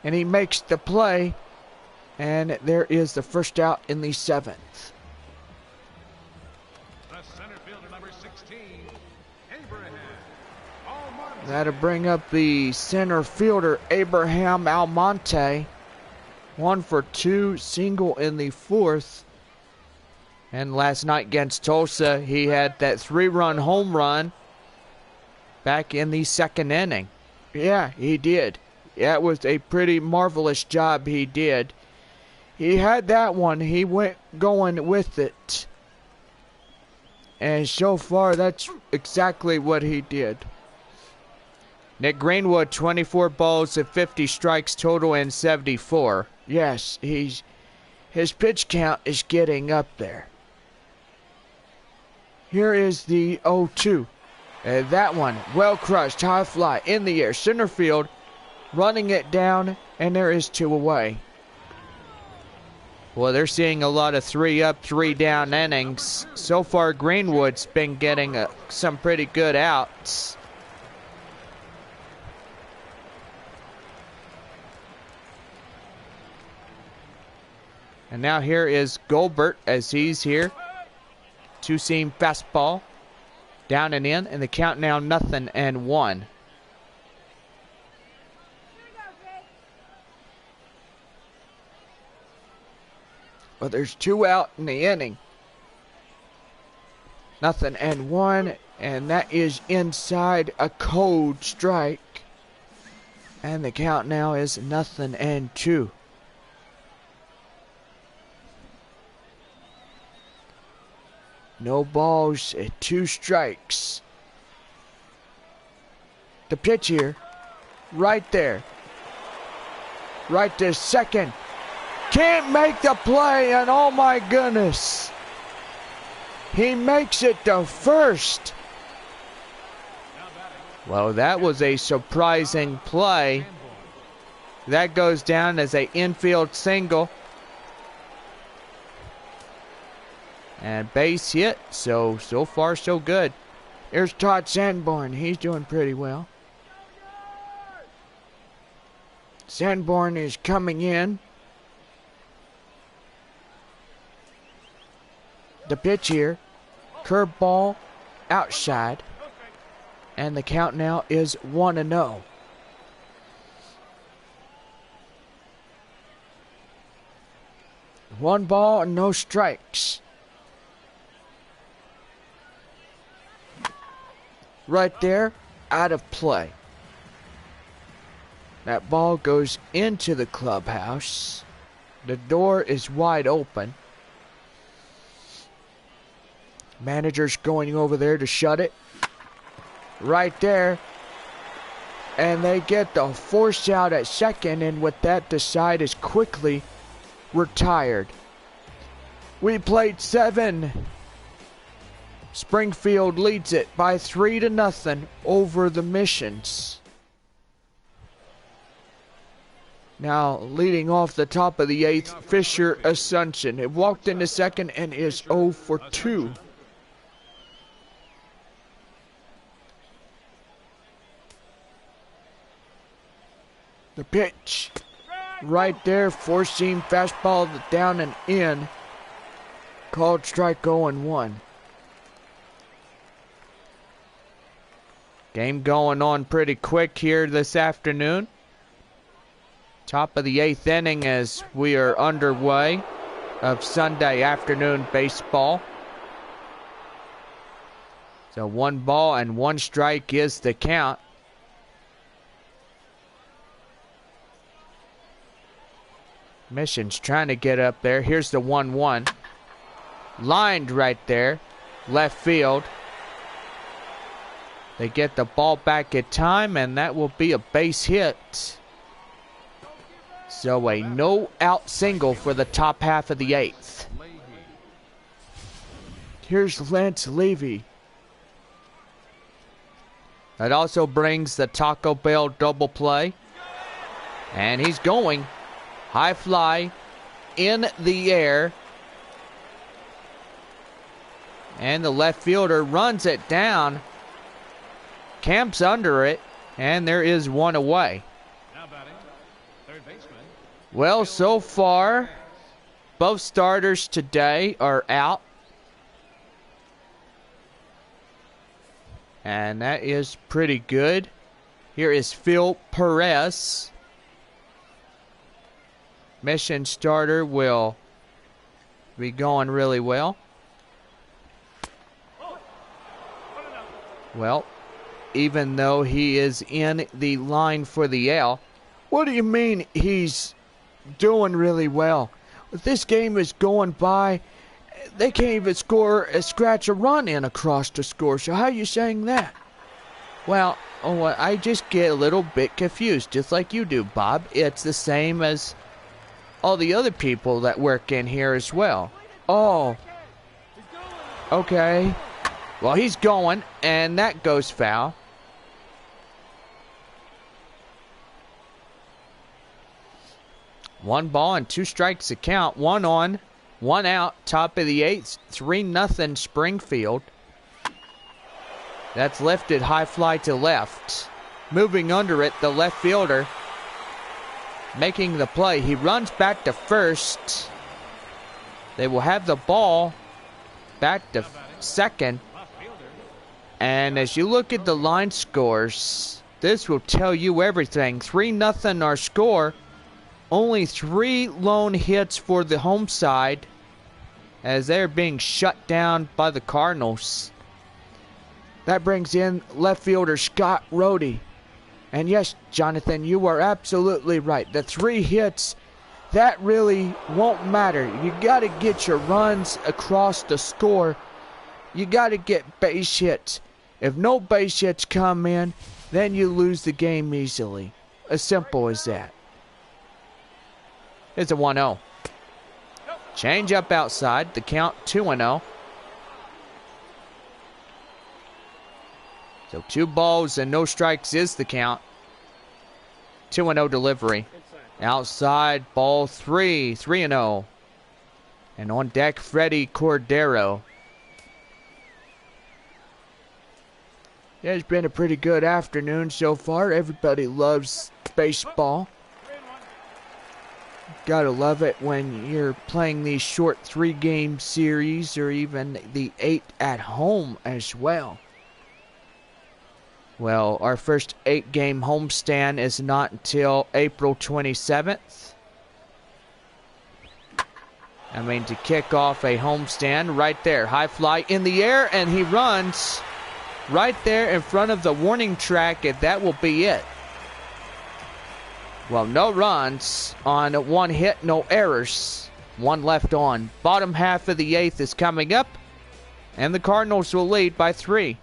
[SPEAKER 1] And he makes the play. And there is the first out in the 7th.
[SPEAKER 2] The center fielder, number 16, Abraham.
[SPEAKER 1] That'll bring up the center fielder, Abraham Almonte. 1 for 2, single in the 4th. And last night against Tulsa, he had that 3-run home run back in the 2nd inning. Yeah, he did. Yeah, it was a pretty marvelous job he did. He had that one. He went going with it. And so far, that's exactly what he did. Nick Greenwood, 24 balls of 50 strikes total in 74. Yes, his pitch count is getting up there. Here is the 0-2. That one, well crushed, high fly, in the air, center field, running it down, and there is 2 away. Well, they're seeing a lot of 3 up, 3 down innings. So far, Greenwood's been getting some pretty good outs. And now here is Goldberg as he's here. 2-seam fastball. Down and in, and the count now 0-1. Well, there's 2 out in the inning. 0-1, and that is inside a cold strike. And the count now is 0-2. No balls, 2 strikes. The pitch here, right there. Right to second. Can't make the play, and oh my goodness. He makes it to first. Well, that was a surprising play. That goes down as an infield single. And base hit, so far so good. Here's Todd Sanborn, he's doing pretty well. Sanborn is coming in. The pitch here, curveball, outside. And the count now is 1-0. One ball and no strikes. Right there, out of play. That ball goes into the clubhouse. The door is wide open. Manager's going over there to shut it. Right there. And they get the force out at second, and with that, the side is quickly retired. We played 7. Springfield leads it by 3-0 over the Missions. Now leading off the top of the 8th, Fisher Assumption. It walked into second and is 0 for 2. The pitch. Right there, 4-seam fastball down and in. Called strike 0-1. Game going on pretty quick here this afternoon. Top of the 8th inning as we are underway of Sunday afternoon baseball. So 1 ball and 1 strike is the count. Mission's trying to get up there. Here's the 1-1. Lined right there. Left field. They get the ball back at time, and that will be a base hit. So a no-out single for the top half of the 8th. Here's Lance Levy. That also brings the Taco Bell double play. And he's going. High fly in the air. And the left fielder runs it down. Camps under it. And there is 1 away.
[SPEAKER 2] Now batting, third baseman.
[SPEAKER 1] Well, so far, both starters today are out. And that is pretty good. Here is Phil Perez. Mission starter will be going really well. Well, even though he is in the line for the L. What do you mean he's doing really well? This game is going by. They can't even scratch a run in across the score. So how are you saying that? Well, I just get a little bit confused, just like you do, Bob. It's the same as all the other people that work in here as well. Oh. Okay. Well, he's going, and that goes foul. One ball and 2 strikes to count. 1 on, 1 out. Top of the 8th. 3-0 Springfield. That's lifted high fly to left. Moving under it, the left fielder making the play. He runs back to first. They will have the ball back to second. And as you look at the line scores, this will tell you everything. 3-0 our score. Only 3 lone hits for the home side as they're being shut down by the Cardinals. That brings in left fielder Scott Rohde. And yes, Jonathan, you are absolutely right. The 3 hits, that really won't matter. You got to get your runs across the score. You got to get base hits. If no base hits come in, then you lose the game easily. As simple as that. It's a 1-0. Change up outside. The count 2-0. So 2 balls and no strikes is the count. 2-0 delivery. Outside, ball 3. 3-0. And on deck, Freddie Cordero. It's been a pretty good afternoon so far. Everybody loves baseball. Gotta love it when you're playing these short 3-game series or even the 8 at home as well. Well, our first 8-game homestand is not until April 27th. I mean, to kick off a homestand right there. High fly in the air, and he runs right there in front of the warning track, and that will be it. Well, no runs on 1 hit, no errors. 1 left on. Bottom half of the 8th is coming up, and the Cardinals will lead by 3.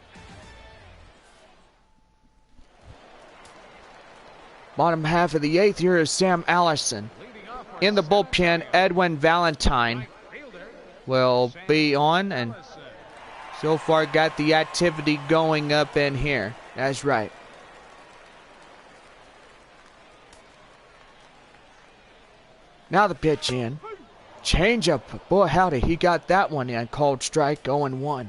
[SPEAKER 1] Bottom half of the 8th, here is Sam Allison. In the bullpen, Edwin Valentine will be on, and so far got the activity going up in here. That's right. Now the pitch in. Changeup. Boy, howdy. He got that one in. Called strike, 0-1.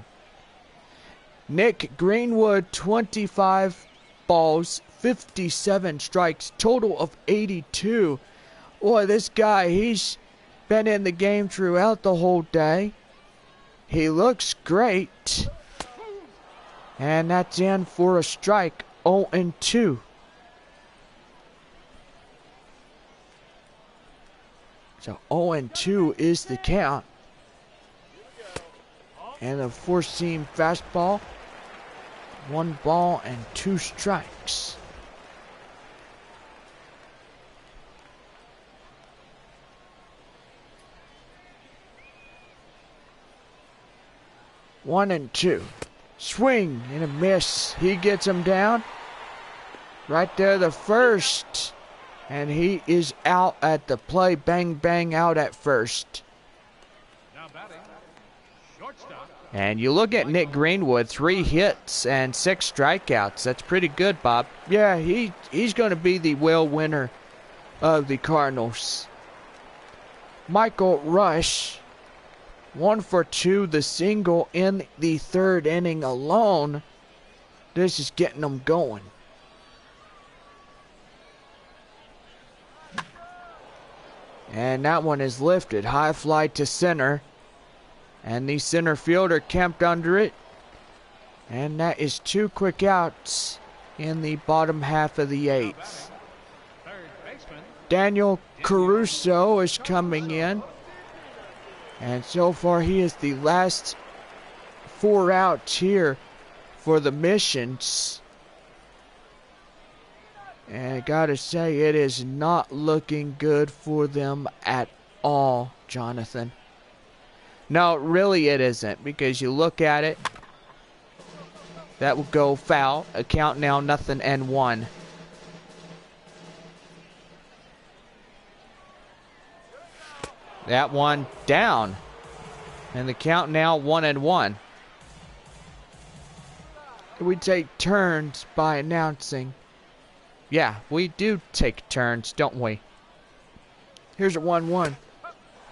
[SPEAKER 1] Nick Greenwood, 25 balls, 57 strikes. Total of 82. Boy, this guy, he's been in the game throughout the whole day. He looks great. And that's in for a strike, 0-2. So 0-2 is the count. And a 4-seam fastball. 1 ball and 2 strikes. One and 2. Swing and a miss. He gets him down. Right there, the first. And he is out at the play. Bang, bang, out at first.
[SPEAKER 2] Now batting, shortstop.
[SPEAKER 1] And you look at Nick Greenwood, 3 hits and 6 strikeouts. That's pretty good, Bob. Yeah, he's going to be the well winner of the Cardinals. Michael Rush, 1 for 2, the single in the 3rd inning alone. This is getting them going. And that one is lifted. High fly to center. And the center fielder camped under it. And that is 2 quick outs in the bottom half of the 8th. Daniel Caruso is coming in. And so far he is the last 4 outs here for the Missions. And I gotta say, it is not looking good for them at all, Jonathan. No, really it isn't, because you look at it. That will go foul. A count now, 0-1. That one down. And the count now 1-1. We take turns by announcing. Yeah, we do take turns, don't we? Here's a 1-1.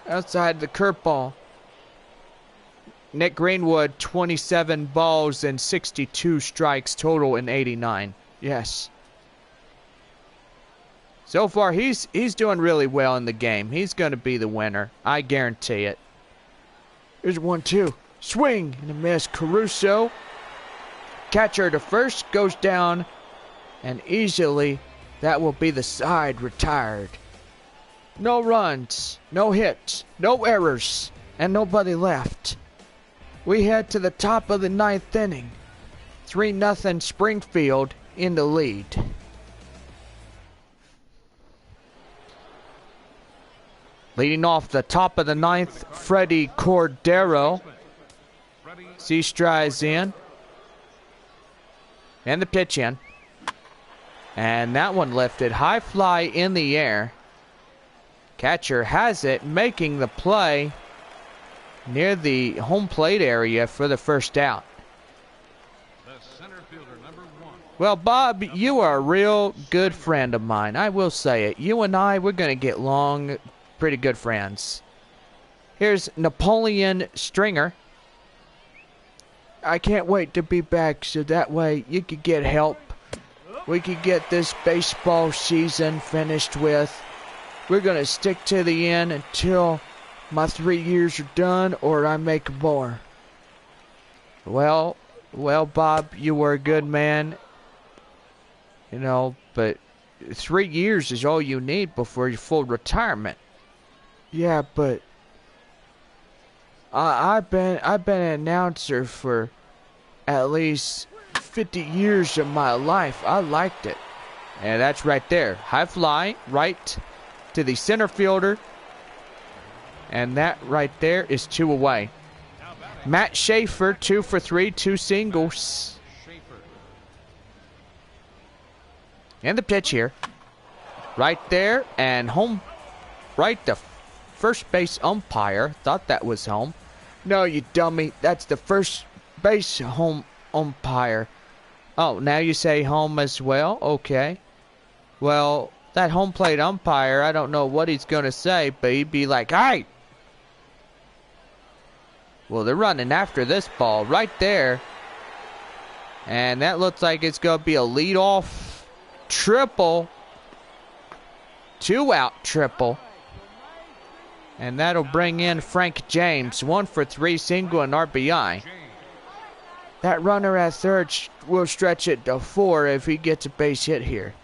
[SPEAKER 1] Outside the curveball. Nick Greenwood, 27 balls and 62 strikes total in 89. Yes. So far, he's doing really well in the game. He's going to be the winner. I guarantee it. Here's 1-2. Swing and a miss. Caruso. Catcher to first goes down. And easily, that will be the side retired. No runs, no hits, no errors, and nobody left. We head to the top of the 9th inning. 3-0 Springfield in the lead. Leading off the top of the 9th, Freddie Cordero. C-strides in. And the pitch in. And that one lifted. High fly in the air. Catcher has it, making the play near the home plate area for the first out.
[SPEAKER 2] The center fielder, number 1.
[SPEAKER 1] Well, Bob, you are a real good friend of mine. I will say it. You and I, we're going to get along, pretty good friends. Here's Napoleon Stringer. I can't wait to be back so that way you could get help. We could get this baseball season finished with. We're going to stick to the end until my 3 years are done or I make more. Well, Bob, you were a good man. You know, but 3 years is all you need before your full retirement. Yeah, but I've been an announcer for at least 50 years of my life. I liked it. And that's right there. High fly, right to the center fielder. And that right there is 2 away. Matt Schaefer, 2 for 3, 2 singles. And the pitch here. Right there, and home, right to first base umpire. Thought that was home. No, you dummy. That's the first base home umpire. Oh, now you say home as well? Okay. Well, that home plate umpire, I don't know what he's going to say, but he'd be like, "Hey!" Well, they're running after this ball right there. And that looks like it's going to be a leadoff triple. 2-out triple. And that'll bring in Frank James. 1 for 3, single and RBI. That runner at third will stretch it to 4 if he gets a base hit here.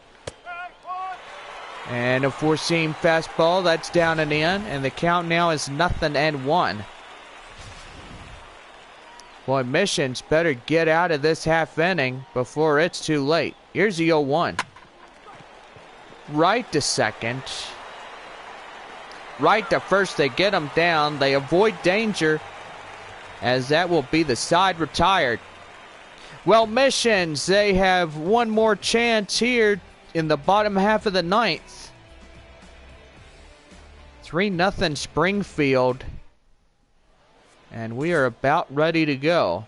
[SPEAKER 1] And a four-seam fastball. That's down and in. And the count now is 0-1. Boy, Missions better get out of this half inning before it's too late. Here's the 0-1. Right to second. Right to first. They get him down. They avoid danger, as that will be the side retired. Well, Missions, they have one more chance here in the bottom half of the 9th. 3-0 Springfield. And we are about ready to go.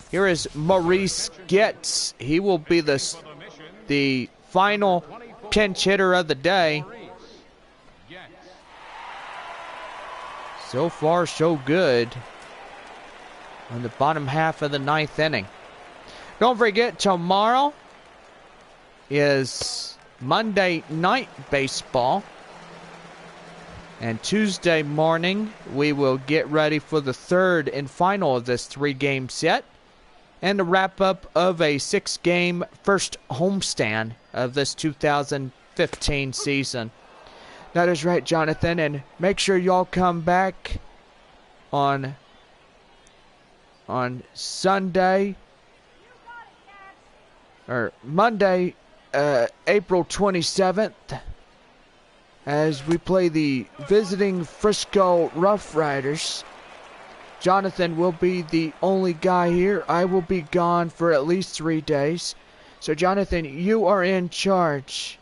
[SPEAKER 1] Here is Maurice Getz. He will be the final pinch hitter of the day. So far, so good in the bottom half of the 9th inning. Don't forget, tomorrow is Monday Night Baseball. And Tuesday morning, we will get ready for the third and final of this 3-game set. And a wrap-up of a 6-game first homestand of this 2015 season. That is right, Jonathan. And make sure y'all come back on Sunday, or Monday, April 27th. as we play the visiting Frisco Rough Riders. Jonathan will be the only guy here. I will be gone for at least 3 days. So Jonathan, you are in charge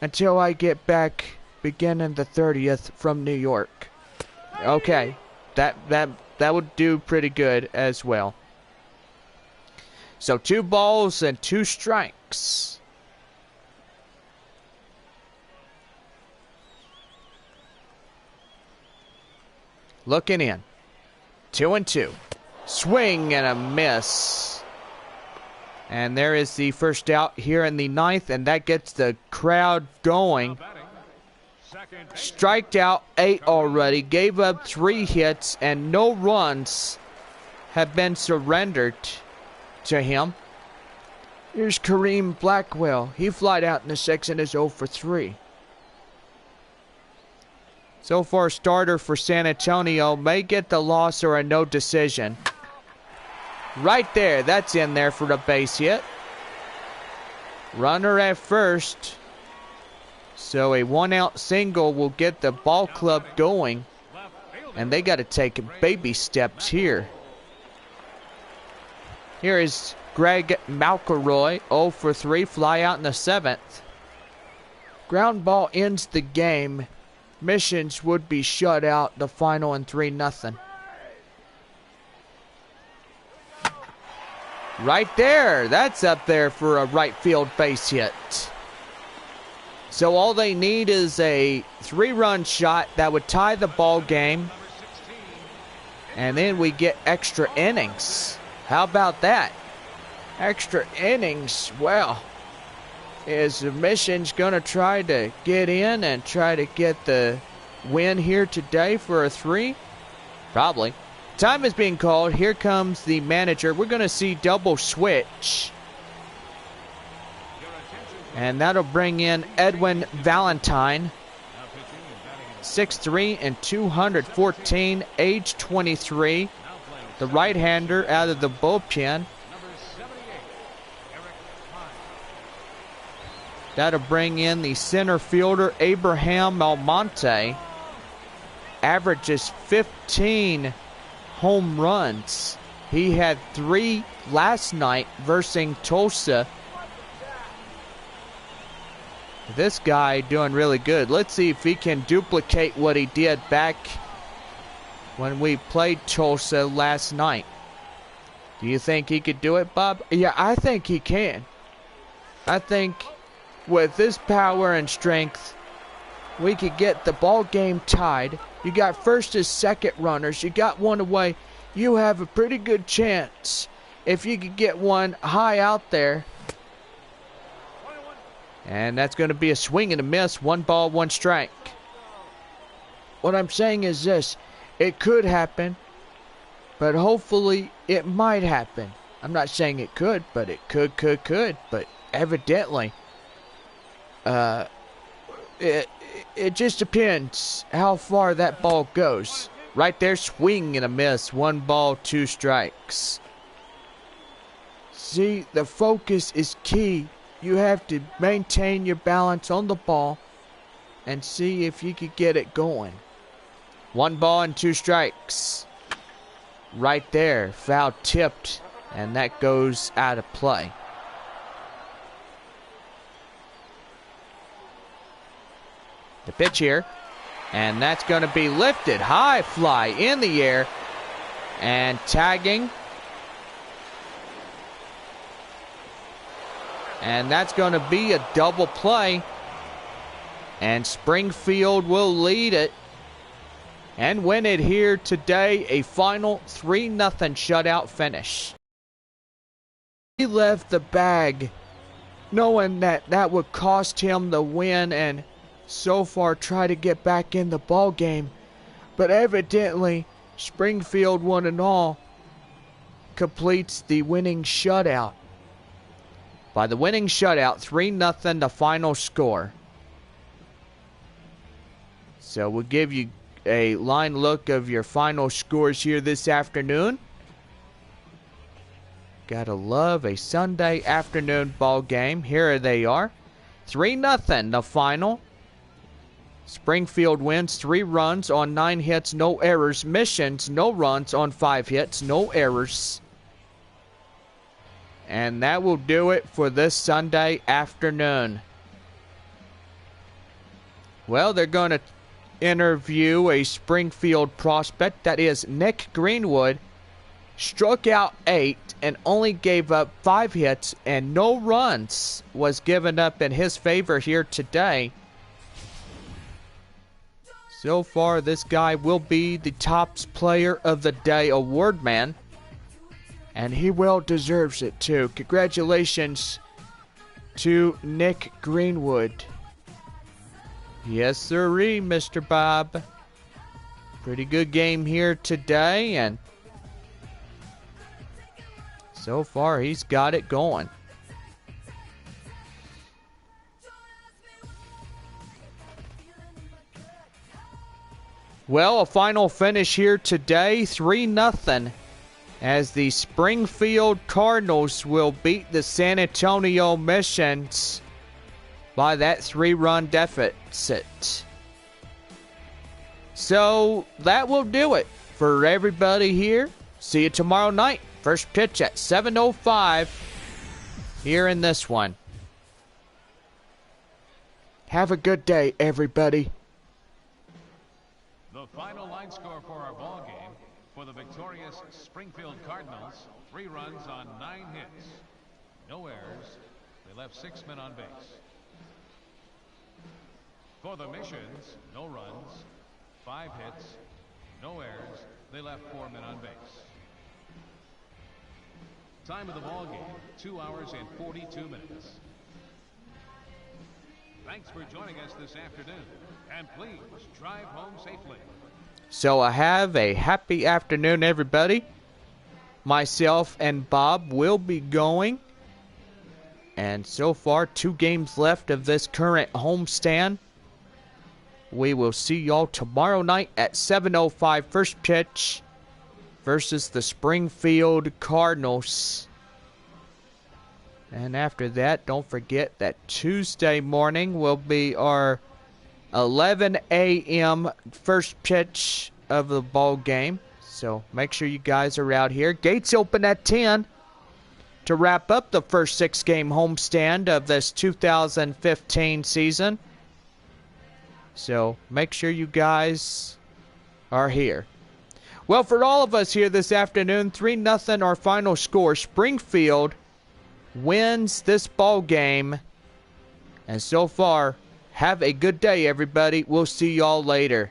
[SPEAKER 1] until I get back beginning the 30th from New York. Okay, that would do pretty good as well. So 2 balls and 2 strikes. Looking in. 2-2. Swing and a miss. And there is the first out here in the 9th, and that gets the crowd going. Striked out 8 already, gave up 3 hits, and no runs have been surrendered to him. Here's Kareem Blackwell. He flied out in the 6th and is 0 for 3. So far, starter for San Antonio may get the loss or a no decision. Right there, that's in there for the base hit. Runner at first. So a 1-out single will get the ball club going. And they got to take baby steps here. Here is Greg McElroy, 0 for 3, fly out in the 7th. Ground ball ends the game. Missions would be shut out, the final in 3-0. Right there, that's up there for a right field base hit. So all they need is a 3-run shot that would tie the ball game. And then we get extra innings. How about that? Extra innings, well, is the Mission's going to try to get in and try to get the win here today for a 3? Probably. Time is being called. Here comes the manager. We're going to see double switch. And that'll bring in Edwin Valentine. 6'3" and 214, age 23. The right-hander out of the bullpen. That'll bring in the center fielder, Abraham Almonte. Averages 15 home runs. He had 3 last night versus Tulsa. This guy doing really good. Let's see if he can duplicate what he did back when we played Tulsa last night. Do you think he could do it, Bob? Yeah, I think he can. I think with this power and strength, we could get the ball game tied. You got first and second runners. You got one away. You have a pretty good chance if you could get one high out there. And that's going to be a swing and a miss. 1 ball, 1 strike. What I'm saying is this. It could happen, but hopefully it might happen. I'm not saying it could, but it could. But evidently, it just depends how far that ball goes. Right there, swing and a miss. 1 ball, 2 strikes. See, the focus is key. You have to maintain your balance on the ball and see if you could get it going. 1 ball and 2 strikes. Right there, foul tipped, and that goes out of play. The pitch here, and that's going to be lifted. High fly in the air, and tagging. And that's going to be a double play. And Springfield will lead it and win it here today. A final 3-0 shutout finish. He left the bag knowing that that would cost him the win and so far try to get back in the ball game. But evidently, Springfield, 1 and all, completes the winning shutout. By the winning shutout, 3-0 the final score. So we'll give you a line look of your final scores here this afternoon. Gotta love a Sunday afternoon ball game. Here they are. 3-0 the final. Springfield wins 3 runs on 9 hits, no errors. Missions, no runs on 5 hits, no errors. And that will do it for this Sunday afternoon. Well, they're going to interview a Springfield prospect. That is Nick Greenwood. Struck out 8 and only gave up 5 hits, and no runs was given up in his favor here today. So far, this guy will be the Tops Player of the Day award man. And he well deserves it too. Congratulations to Nick Greenwood. Yes, sirree, Mr. Bob. Pretty good game here today, and so far he's got it going. Well, a final finish here today, 3-0. As the Springfield Cardinals will beat the San Antonio Missions by that 3-run deficit. So that will do it for everybody here. See you tomorrow night. First pitch at 7:05 here in this one. Have a good day, everybody.
[SPEAKER 2] The final line score for our ball game. For the victorious Springfield Cardinals, 3 runs on 9 hits. No errors. They left 6 men on base. For the Missions, no runs, 5 hits, no errors. They left 4 men on base. Time of the ball game, 2 hours and 42 minutes. Thanks for joining us this afternoon, and please drive home safely.
[SPEAKER 1] So have a happy afternoon, everybody. Myself and Bob will be going. And so far, 2 games left of this current homestand. We will see y'all tomorrow night at 7:05 first pitch versus the Springfield Cardinals. And after that, don't forget that Tuesday morning will be our 11 a.m. first pitch of the ball game. So make sure you guys are out here. Gates open at 10 to wrap up the first 6-game homestand of this 2015 season. So make sure you guys are here. Well, for all of us here this afternoon, 3-0 our final score. Springfield wins this ball game. And so far, have a good day, everybody. We'll see y'all later.